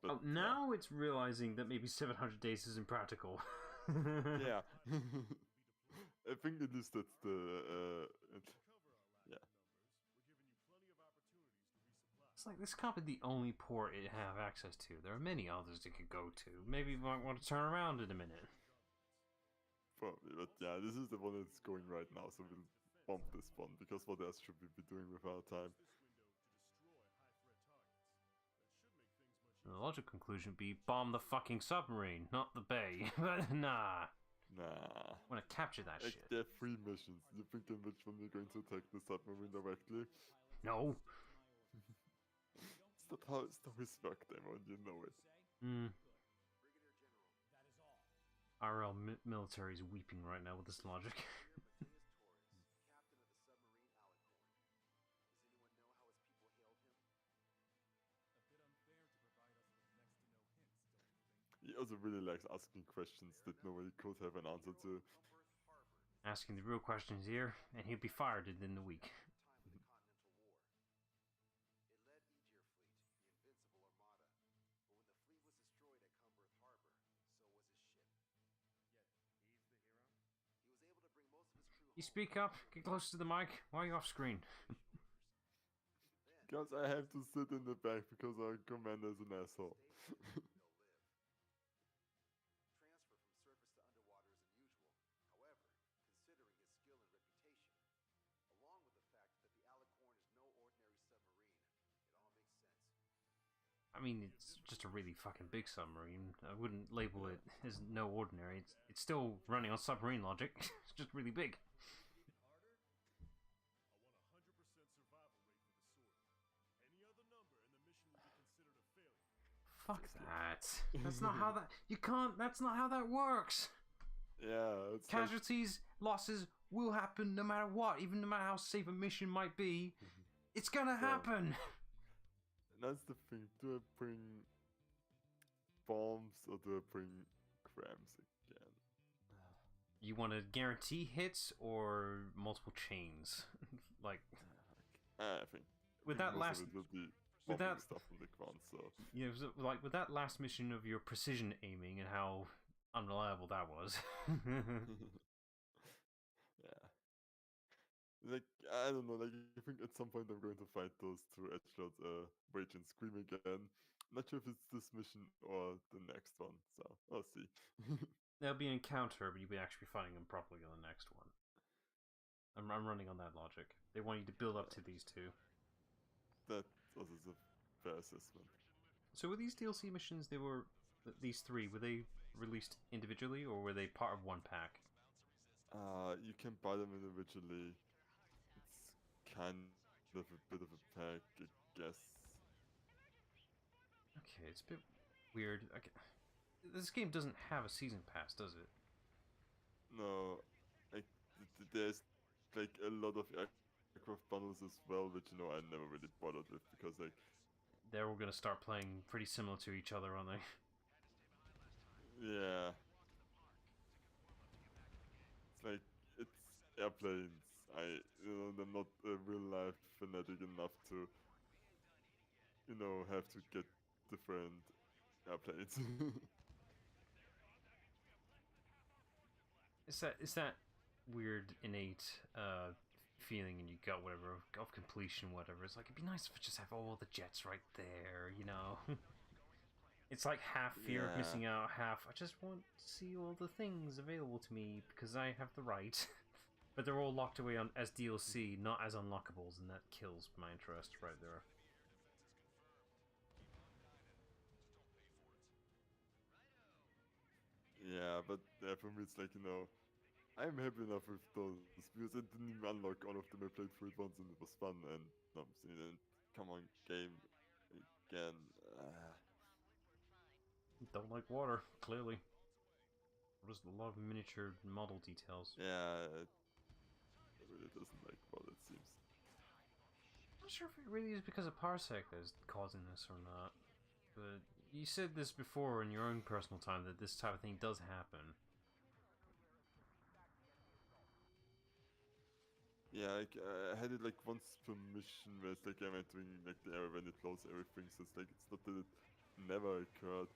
But, Oh, now it's realizing that maybe 700 days is impractical. Yeah. I think at least that's the. Yeah. It's like, this can't be the only port it have access to. There are many others it could go to. Maybe you might want to turn around in a minute. Probably, but yeah, this is the one that's going right now, so we'll bump this one, because what else should we be doing with our time? The logical conclusion would be bomb the fucking submarine, not the bay. But nah. Nah. I want to capture that Like, shit. there are 3 missions. You thinking which one you're going to attack the submarine directly? No. It's not how stories work, Damon, you know it. Hmm. Brigadier General, That is all. RL military is weeping right now with this logic. Brigadier Mateus Taurus, captain of the submarine Alicorn. Does anyone know how his people hailed him? A bit unfair to provide us with next to no hints, don't you think? He also really likes asking questions that nobody could have an answer to. Cumberth Harbor is Asking the real questions here, and he'll be fired within the week. the time of the Continental War. It led Aegir Fleet, the Invincible Armada. But when the fleet was destroyed at Cumberth Harbor, so was his ship. Yet, he's the hero? He was able to bring most of his crew You home. speak up, get close to the mic. Why are you off screen? Then, Because I have to sit in the back because our commander is an asshole. they'll live. Transfer from surface to underwater is unusual. However, considering his skill and reputation, along with the fact that the Alicorn is no ordinary submarine, it all makes sense. I mean, it's just a really fucking big submarine. I wouldn't label it as no ordinary. It's still running on submarine logic. It's just really big. Fuck that. That's not how that. You can't. That's not how that works. Yeah, it's like, Casualties, losses will happen no matter what, even no matter how safe a mission might be. It's gonna So- happen! That's the thing. Do I bring bombs or do I bring crams again? You want to guarantee hits or multiple chains? Like, I think With I that think most last- of it will be with bombing that- stuff from the ground. So you know, like with that last mission of your precision aiming and how unreliable that was. yeah. Like, I don't know, like, I think at some point I'm going to fight those two edgelords, Rage and Scream again. Not sure if it's this mission or the next one, so we'll see. There'll be an encounter, but you'll be actually fighting them properly on the next one. I'm running on that logic. They want you to build up to these two. That also is a fair assessment. So were these DLC missions, these three, were they released individually or were they part of one pack? You can buy them individually. It's kind of a bit of a pack, I guess. Okay, it's a bit weird. This game doesn't have a season pass, does it? No, like, there's like a lot of aircraft bundles as well, which, you know, I never really bothered with because, like, They're all going to start playing pretty similar to each other, aren't they? yeah. It's like, it's airplanes. I'm not a real life fanatic enough to, have to get different airplanes. It's that weird innate feeling in your gut, whatever, of completion, whatever. It's like it'd be nice if it just have all the jets right there, you know. It's like half fear of Yeah. missing out, half I just want to see all the things available to me because I have the right. But they're all locked away on as DLC, not as unlockables, and that kills my interest right there. Yeah, but for me it's like, I'm happy enough with those because I didn't even unlock all of them. I played through it once and it was fun, and I'm saying, come on, game again. Don't like water, clearly. Just a lot of miniature model details. Yeah, it really doesn't like what it seems. I'm not sure if it really is because of Parsec that's causing this or not. But you said this before in your own personal time that this type of thing does happen. Yeah, like, I had it like once per mission where it's like I'm entering like the area when it closes everything, so it's like it's not that it never occurred,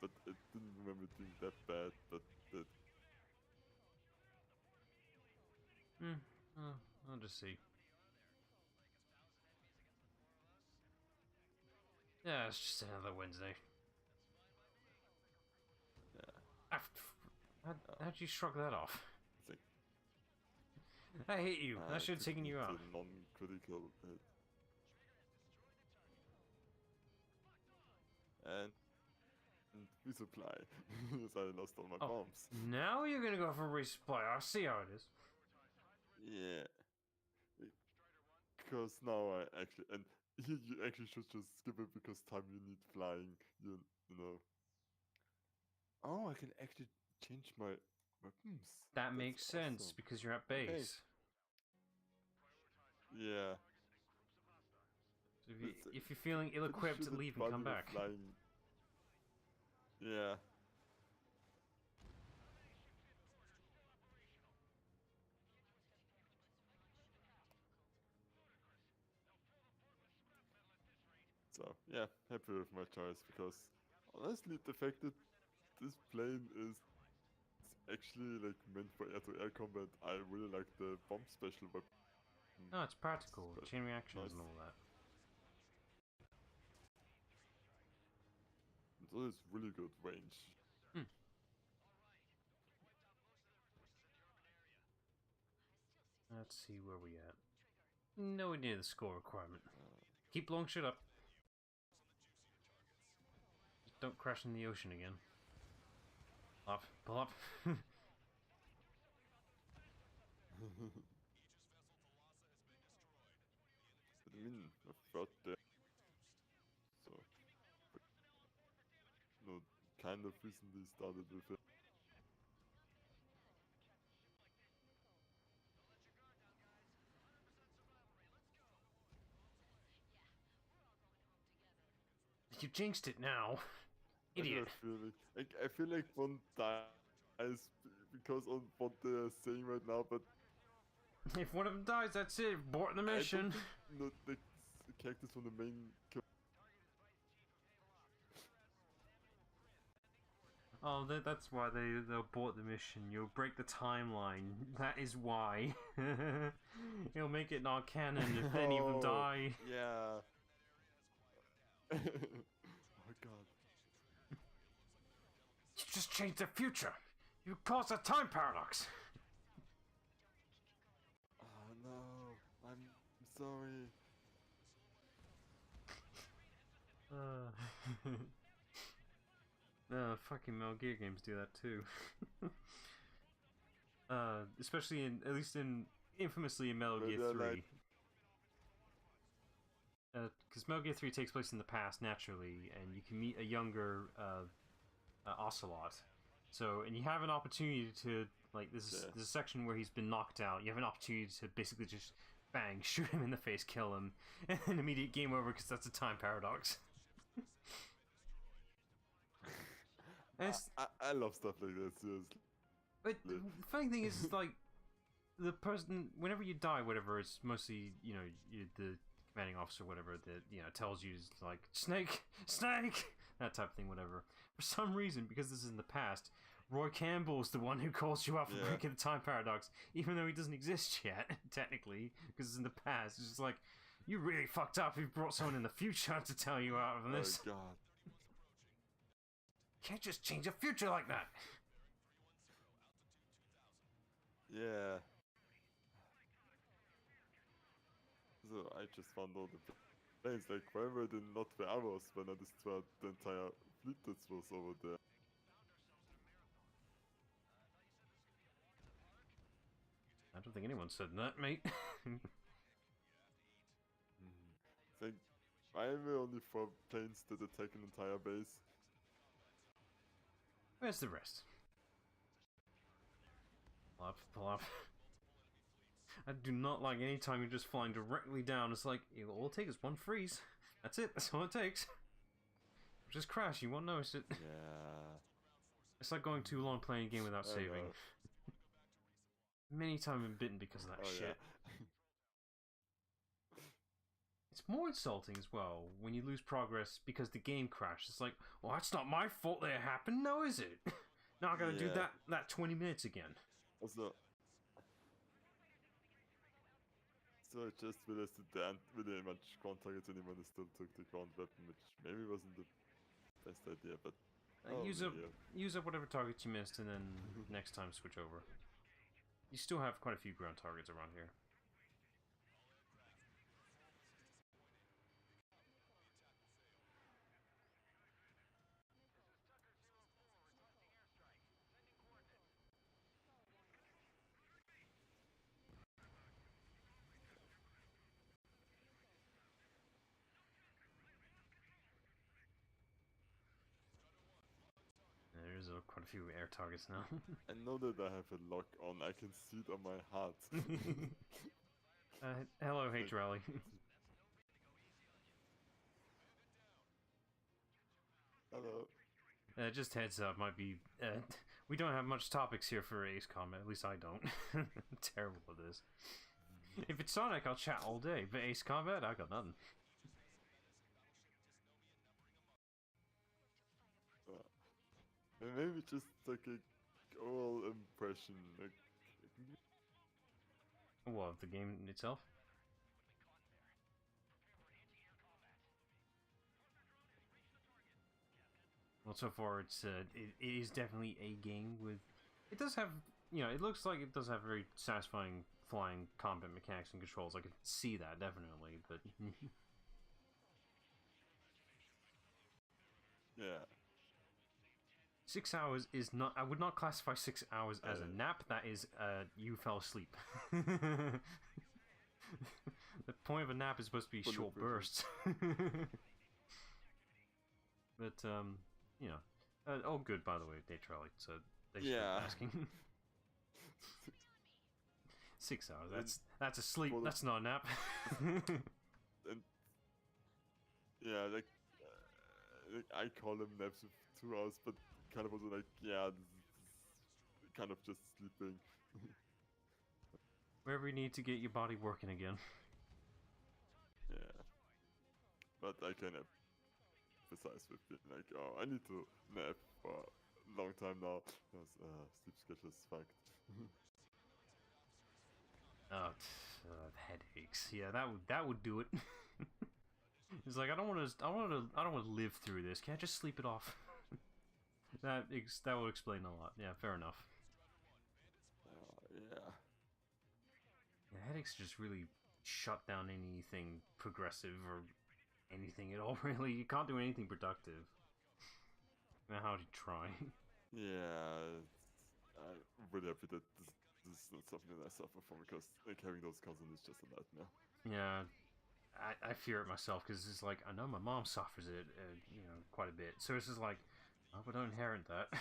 but I didn't remember it being that bad, but that. I'll just see. Yeah, it's just another Wednesday. Yeah. How'd you shrug that off? It's like, I hate you. I should have took taken me you to out. non-critical hit. And resupply. Yes, I lost all my Oh, bombs. now you're gonna go for resupply. I see how it is. Yeah. Because now I actually, and you actually should just skip it because time you need flying, you know. Oh, I can actually change my weapons. That That's makes sense awesome. because you're at Okay. base. Yeah. So It's, if you're feeling pretty ill-equipped, sure that leave and while come we were back. Flying... Yeah. So, yeah, happy with my choice because honestly, the fact that this plane is actually like meant for air-to-air combat, I really like the bomb special weapon. No, it's practical. But Chain reactions nice. and all that. So it's really good range. Let's see where we at. Nowhere near the score requirement. Keep blowing shit up. Just don't crash in the ocean again. Up, pull up. But I mean, a third there. So, but, kind of recently started with it. You jinxed it now. I have Idiot. a feeling. Like, I feel like one dies because of what they're saying right now, but If one of them dies, that's it. Abort the I don't mission. think the characters from the main. Oh, that's why they'll abort the mission. You'll break the timeline. That is why. It'll make it not canon if any of them Oh, die. Yeah. Oh god. You just changed the future. You caused a time paradox. Oh no. I'm sorry. Fucking Metal Gear games do that too. Especially at least infamously in Metal But Gear they're 3. like- Because Metal Gear 3 takes place in the past naturally, and you can meet a younger Ocelot. So, and you have an opportunity to, like, there's a section where he's been knocked out. You have an opportunity to basically just bang, shoot him in the face, kill him, and then immediate game over because that's a time paradox. And it's, I love stuff like that, seriously. but the funny thing is, like, the person, whenever you die, whatever, it's mostly, you know, the commanding officer, whatever, that, you know, tells you, is like, Snake! Snake! That type of thing, whatever. For some reason, because this is in the past, Roy Campbell's the one who calls you out for breaking the time paradox, even though he doesn't exist yet, technically, because it's in the past. It's just like, you really fucked up if you brought someone in the future to tell you out of this. Oh god. You can't just change the future like that! Yeah. So I just found all the planes, like why were they not where I was when I destroyed the entire fleet that was over there? I don't think anyone said that, mate. It's like, why are there only 4 planes that attack an entire base? Where's the rest? Pull up, pull up. I do not like any time you're just flying directly down. It's like, all it takes is one freeze. That's it, that's all it takes. Just crash, you won't notice it. Yeah. It's like going too long playing a game without I saving. know. Many times I've been bitten because of that Oh shit. yeah. It's more insulting as well when you lose progress because the game crashed. It's like, well, that's not my fault that it happened, no, is it? Now I gotta do Yeah. that 20 minutes again. Also, so I just realized that there aren't really much ground targets anymore. They still took the ground weapon, which maybe wasn't the best idea, but Use up yeah. use up whatever targets you missed, and then next time switch over. You still have quite a few ground targets around here. There's quite a few air targets now. I know that I have a lock on. I can see it on my heart. Hello, H Rally. Hello. Just heads up, might be. We don't have much topics here for Ace Combat. At least I don't. I'm terrible at this. If it's Sonic, I'll chat all day. But Ace Combat, I got nothing. And maybe just like a overall impression. Like, What, of the game itself? Well, so far it is definitely a game with. It does have, you know, it looks like it does have very satisfying flying combat mechanics and controls. I can see that definitely, but yeah. 6 hours is not. I would not classify 6 hours as a nap. That is, you fell asleep. The point of a nap is supposed to be short bursts. But you know, all good by the way, Day Trolley. So thanks for asking. 6 hours. That's a sleep. That's not a nap. And yeah, like I call them naps of 2 hours, but kind of also like, yeah, this is kind of just sleeping. Wherever you need to get your body working again. Yeah. But I can emphasize with being like, oh, I need to nap for a long time now, because sleep schedule is fucked. Oh, headaches. Yeah, that would do it. It's like I don't want to live through this. Can't I just sleep it off? that will explain a lot. Yeah, fair enough. Yeah. Yeah, headaches just really shut down anything progressive or anything at all. Really, you can't do anything productive. No matter how you try. Yeah. I'm really happy that this is not something that I suffer from, because like having those cousins is just a nightmare. Yeah, I fear it myself because it's like I know my mom suffers it, quite a bit. So it's just like, oh, but don't inherit that.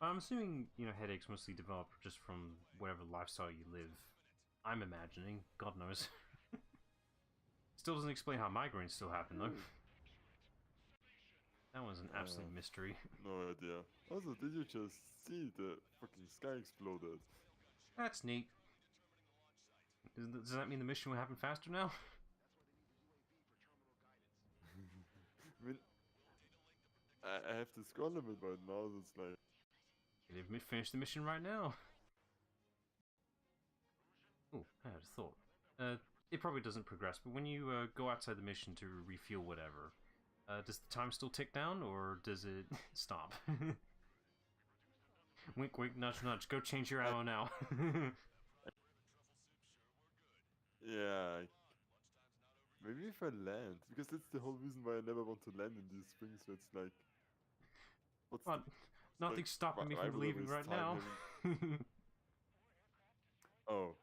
I'm assuming headaches mostly develop just from whatever lifestyle you live. I'm imagining. God knows. Still doesn't explain how migraines still happen though. That one's an absolute mystery. No idea. Also, did you just see the fucking sky exploded? That's neat. Does that mean the mission will happen faster now? I mean, I have the score limit right now, so it's like... They've finished the mission right now. Oh, I had a thought. It probably doesn't progress, but when you go outside the mission to refuel whatever, does the time still tick down, or does it stop? Wink, wink, nudge, nudge. Go change your ammo now. Yeah, maybe if I land, because that's the whole reason why I never want to land in these springs. So it's like, what's But the, nothing's stopping me why from would I leaving waste right time now. Oh,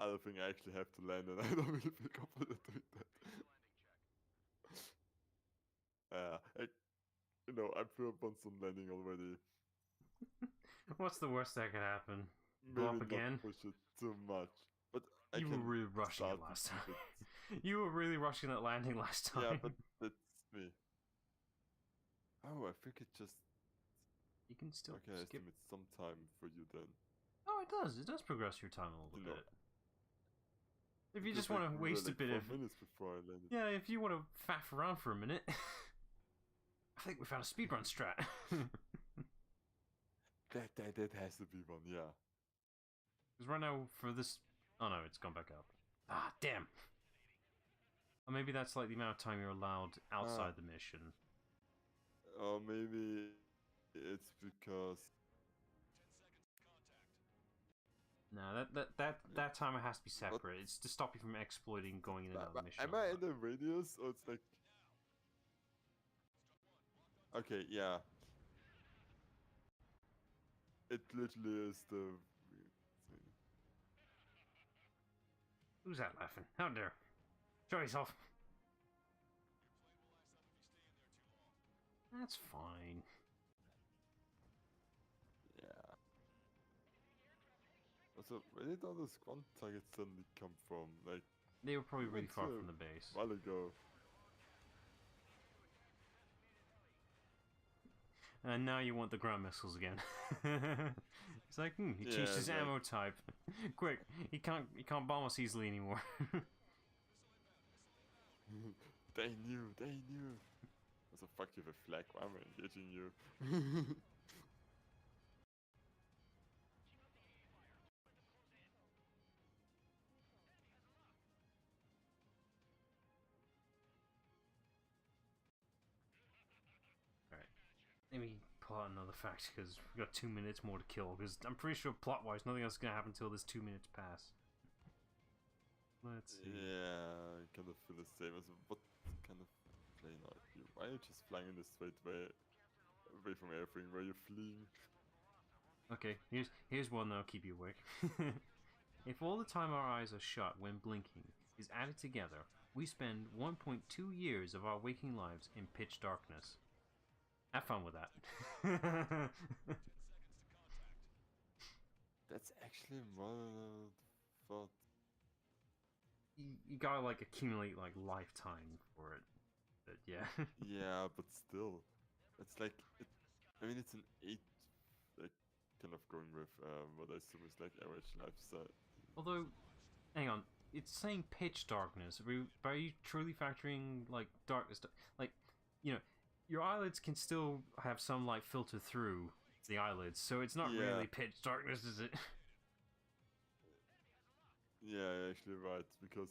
other thing, I actually have to land, and I don't really feel confident doing that. I feel up on some landing already. What's the worst that could happen? Blow Maybe up again? not push it too much, but I You were can really rushing start it last to time. keep it. You were really rushing that landing last time. Yeah, but that's me. Oh, I think it just... You can still Okay, I skip. estimate some time for you then. Oh, it does. It does progress your time a little You know, bit. If you because, just want like, to we were, waste a like, bit 4 of... minutes before I landed. Yeah, if you want to faff around for a minute. I think we found a speedrun strat. That has to be one, yeah. Because right now, for this... Oh no, it's gone back up. Ah, damn. Or maybe that's like the amount of time you're allowed outside the mission. Or maybe it's because... No, that timer has to be separate. It's to stop you from exploiting going in and out of the mission. Am I in the radius, or it's like... Okay, yeah. It literally is the... Who's that laughing? How dare? Show yourself. That's fine. Yeah. Also, where did all those quant targets suddenly come from? Like, They were probably we really went far to from the base. a while ago. And now you want the ground missiles again. It's like, he changed Yeah, his like- ammo type. Quick, he can't bomb us easily anymore. They knew. Also, fuck you with flag, why am I engaging you? Alright. Maybe pull out another fact because we got 2 minutes more to kill. Because I'm pretty sure plot-wise, nothing else is gonna happen until this 2 minutes pass. Let's see. Yeah, I kind of feel the same. As what kind of plane are you? Why are you just flying in a straight way away from everything? Where you're fleeing? Okay, here's one that'll keep you awake. If all the time our eyes are shut when blinking is added together, we spend 1.2 years of our waking lives in pitch darkness. Have fun with that. That's actually more than I thought. You gotta like accumulate like lifetime for it. But yeah. Yeah, but still, it's like I mean, it's an 8, like kind of going with what I assume is like average lifestyle. Although, hang on, it's saying pitch darkness. Are you truly factoring like darkness? Like, you know, your eyelids can still have some light filter through the eyelids, so it's not Yeah. really pitch darkness, is it? Yeah, you're actually right, because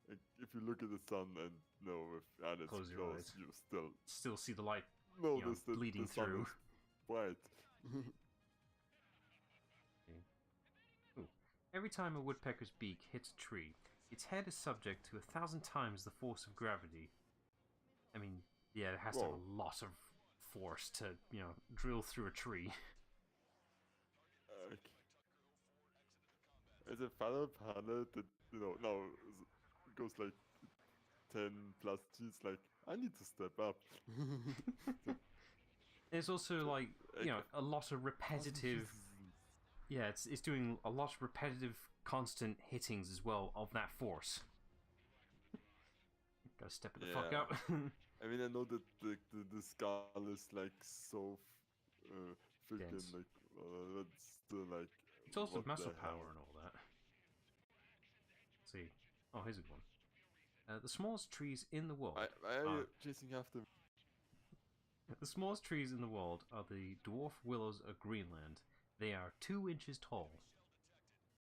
like, if you look at the sun and with eyelids Close your closed, eyes. you still Still see the light, notice that bleeding the sun through. is bright. Ooh. Every time a woodpecker's beak hits a tree, its head is subject to 1,000 times the force of gravity. I mean, yeah, it has to have Whoa. a lot of force to, drill through a tree. Like, as a Battle-Hardened that now goes like 10 plus G's, like I need to step up. There's also like, a lot of repetitive. Yeah, it's doing a lot of repetitive, constant hittings as well of that force. Gotta step it the fuck Yeah. up. I mean, I know that the skull is like so thick and Dense. like that's still like. It's also what the muscle hell? power and all that. Let's see. Oh, here's a good one. The smallest trees in the world. Why are you chasing after me? The smallest trees in the world are the dwarf willows of Greenland. They are 2 inches tall.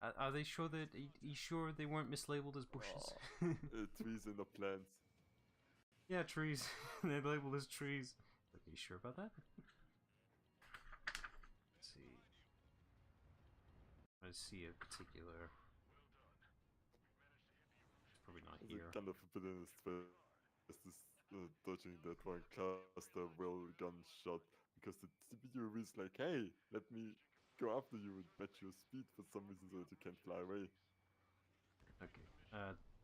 Are they sure that? Are you sure they weren't mislabeled as bushes? Trees and the plants. Yeah, trees. They're labeled as trees. Are you sure about that? Let's see. I see a particular. It's probably not It's here. kind of forbidden is this dodging that one cluster well gun shot, because the CPU is like, hey, let me go after you and match your speed for some reason so that you can't fly away. Okay.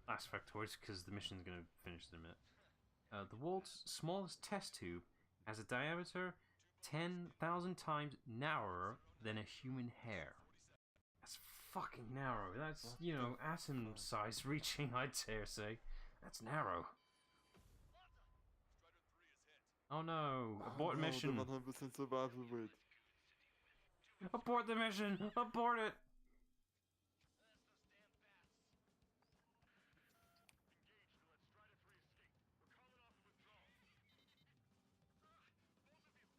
Last factoid, because the mission's gonna finish in a minute. The world's smallest test tube has a diameter 10,000 times narrower than a human hair. That's fucking narrow. That's, atom size reaching, I'd dare say. That's narrow. Oh no, abort mission. The 100% survival rate. Abort the mission. Abort it.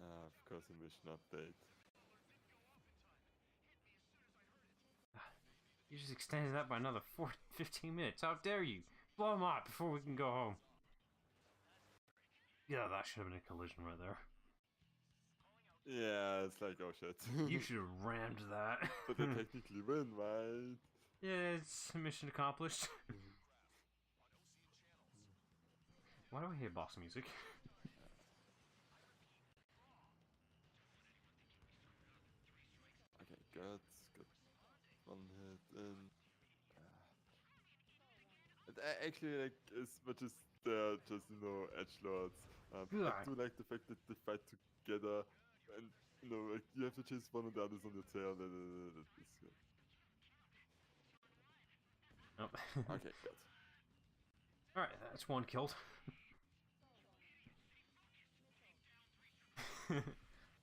Of course, a mission update. You just extended that by another 15 minutes. How dare you? Blow him up before we can go home. Yeah, that should have been a collision right there. Yeah, it's like, oh shit. You should have rammed that. But they technically win, right? Yeah, it's mission accomplished. Why do I hear boss music? Okay, good. One hit and actually, like, as much as they're just edgelords, I do like the fact that they fight together, and like you have to chase one of the others on your tail. That is good. Oh. Okay, good. Alright, that's one killed.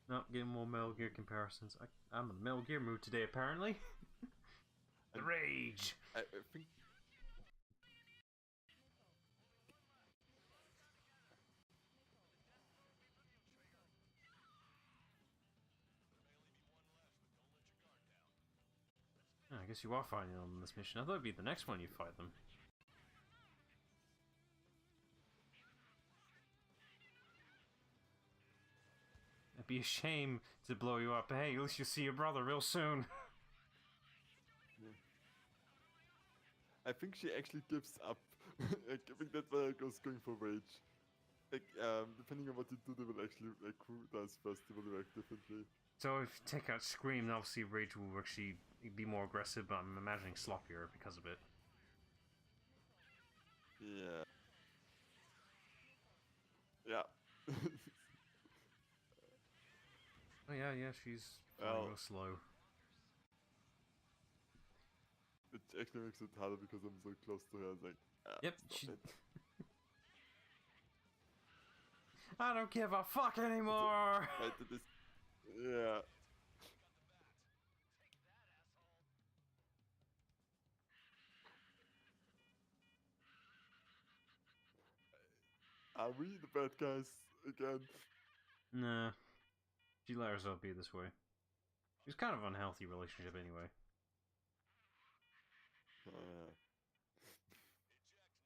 Not getting more Metal Gear comparisons. I'm in a Metal Gear mood today, apparently. The rage! I think. I guess you are fighting them on this mission. I thought it'd be the next one you fight them. It'd be a shame to blow you up. Hey, at least you'll see your brother real soon. I think she actually gives up. Like, I think that's why I was going for rage. Like, depending on what you do, they will actually, like, who does first, they will react differently. So if you take out Scream, then obviously Rage will actually be more aggressive, but I'm imagining sloppier because of it. Yeah. Yeah. Oh yeah, she's real slow. It actually makes it harder because I'm so close to her. I was like, Yep, stop it. I don't give a fuck anymore. Right, that is, yeah. Are we the bad guys again? Nah, she let herself be this way. It's kind of an unhealthy relationship anyway.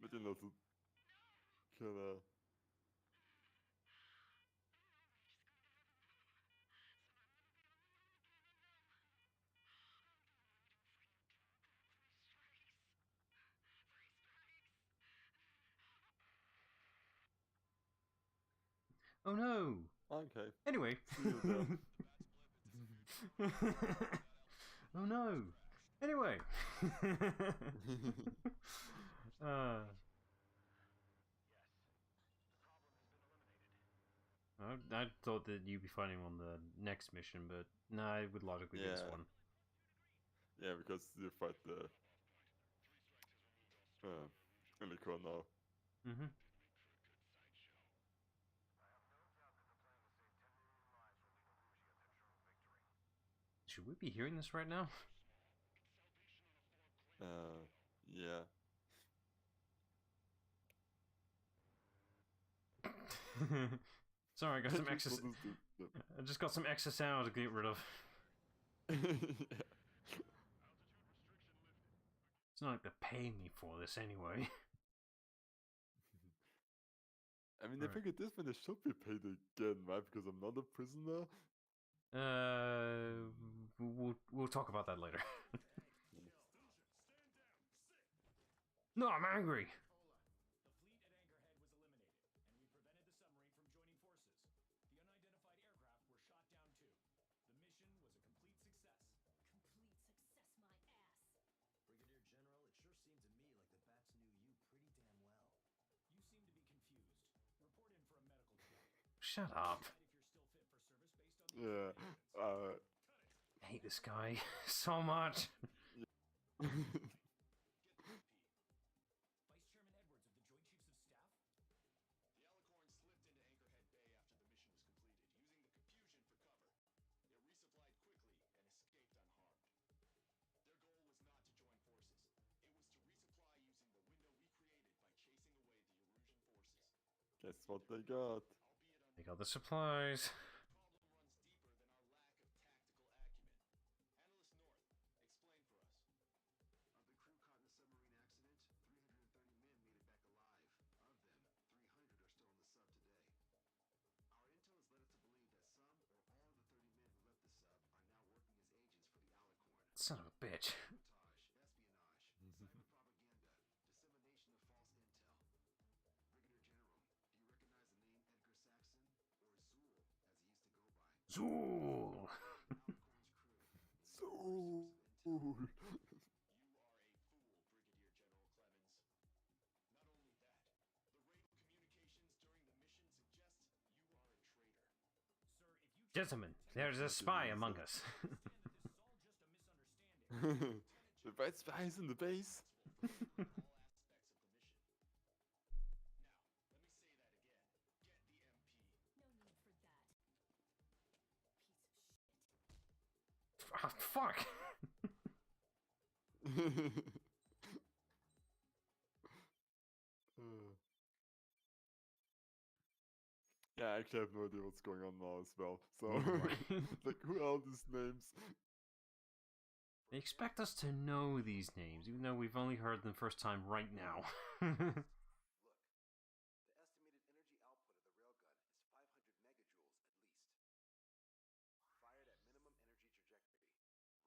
But you know, to kill her. Oh no. Okay. Anyway. See you then. Oh no. Anyway. uh. I thought that you'd be fighting on the next mission, but nah, it would logically be this Yeah. one. Yeah, because you fight the Unicorn now. Mm-hmm. Should we be hearing this right now? Yeah. Sorry, I got some What excess. is the- I just got some excess sound to get rid of. Yeah. It's not like they're paying me for this anyway. I mean, Right. I think at this point I should be paid again, right? Because I'm not a prisoner. We'll talk about that later. No, I'm angry. The fleet at Anchorhead was eliminated, and we prevented the submarine from joining forces. The unidentified aircraft were shot down too. The mission was a complete success. Complete success, my ass. Brigadier General, it sure seemed to me like the Bats knew you pretty damn well. You seem to be confused. Report in for a medical check. Shut up. Decide if you're still fit for service based on the Yeah. evidence. I hate this guy so much. Vice Chairman Edwards of the Joint Chiefs of Staff? The Alicorn slipped into Anchorhead Bay after the mission was completed, using the confusion for cover. It resupplied quickly and escaped unharmed. Their goal was not to join forces. It was to resupply using the window we created by chasing away the Erusian forces. Guess what they got? They got the supplies. Son of a bitch. Zool. Soul. Gentlemen, there's a spy among us. The white spies in the base. No need for that. Piece of shit. Ah, fuck. Yeah, I actually have no idea what's going on now as well. So, Right. like, who are these names? They expect us to know these names, even though we've only heard them first time right now. Look, the estimated energy output of the railgun is 500 megajoules at least. Fired at minimum energy trajectory. Range is over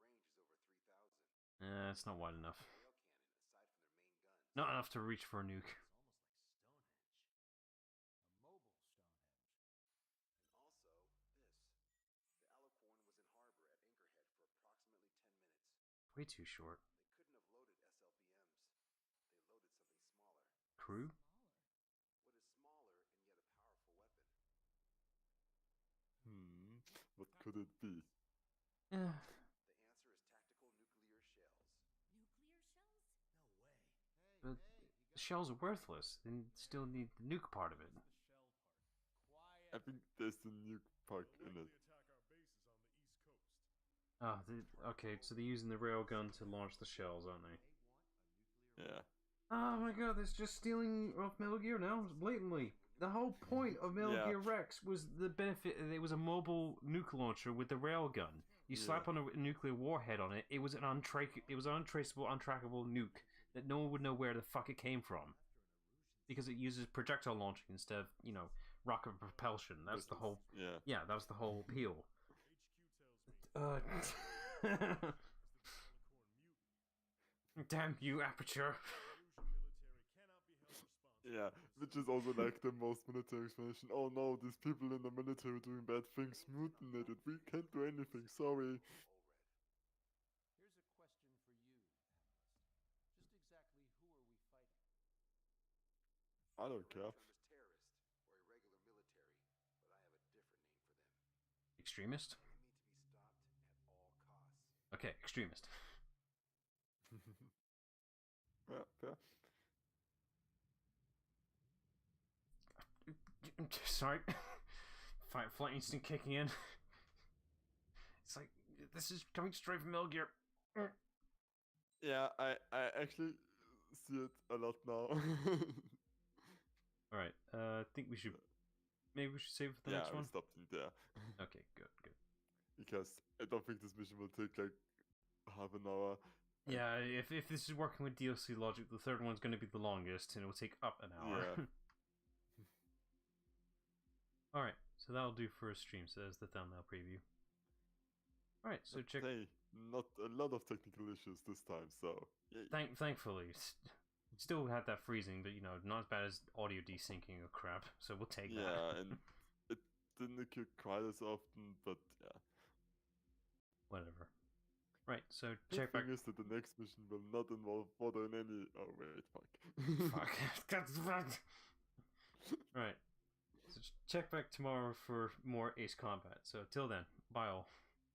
3,000. It's not wide enough. Rail cannon, aside from their main guns. Not enough to reach for a nuke. It's almost like Stonehenge. A mobile Stonehenge. And also, this. The Alicorn was in harbor at Anchorhead for approximately 10 minutes. Way too short. They couldn't have loaded SLBMs. They loaded something smaller. Crew? What is smaller and yet a powerful weapon? What could it be? Eh, The answer is tactical nuclear shells. Nuclear shells? No way. but the shells are worthless. They still need the nuke part of it. The shell part. think there's the nuke pack in it. Ah, okay, so they're using the railgun to launch the shells, aren't they? Yeah. Oh my god, that's just stealing off Metal Gear now, blatantly. The whole point of Metal Yeah. Gear Rex was the benefit that it was a mobile nuke launcher with the railgun. You slap on a nuclear warhead on it, it was an untraceable, untrackable nuke that no one would know where the fuck it came from. Because it uses projectile launching instead of, rocket propulsion. That's the whole... Yeah. that was the whole appeal. Damn you, Aperture. Yeah, which is also like the most military explanation. Oh no, these people in the military doing bad things, mutilated. We can't do anything, sorry. Here's a question for you, analyst. Just exactly who are we fighting? I don't care. Terrorist or irregular military, but I have a different name for them. Extremist? Enemy to be stopped at all costs. Okay, extremist. Yeah. Sorry. Fight flight instinct kicking in. It's like, this is coming straight from Metal Gear. Yeah, I actually see it a lot now. Alright, I think we should... Maybe we should save for the next one? We stopped it there. Okay, good. Because I don't think this mission will take like half an hour. Yeah, if this is working with DLC logic, the third one's going to be the longest, and it will take up an hour. Yeah. Alright, so that'll do for a stream, so there's the thumbnail preview. Alright, so check... Hey, not a lot of technical issues this time, so... Yay. Thankfully. Still had that freezing, but, not as bad as audio desyncing or crap, so we'll take that. Yeah, and it didn't occur quite as often, but yeah. Whatever. Right, so The check back... thing is that the next mission will not involve water in any... Oh, wait, fuck. Fuck. Right. So check back tomorrow for more Ace Combat. So till then, bye all.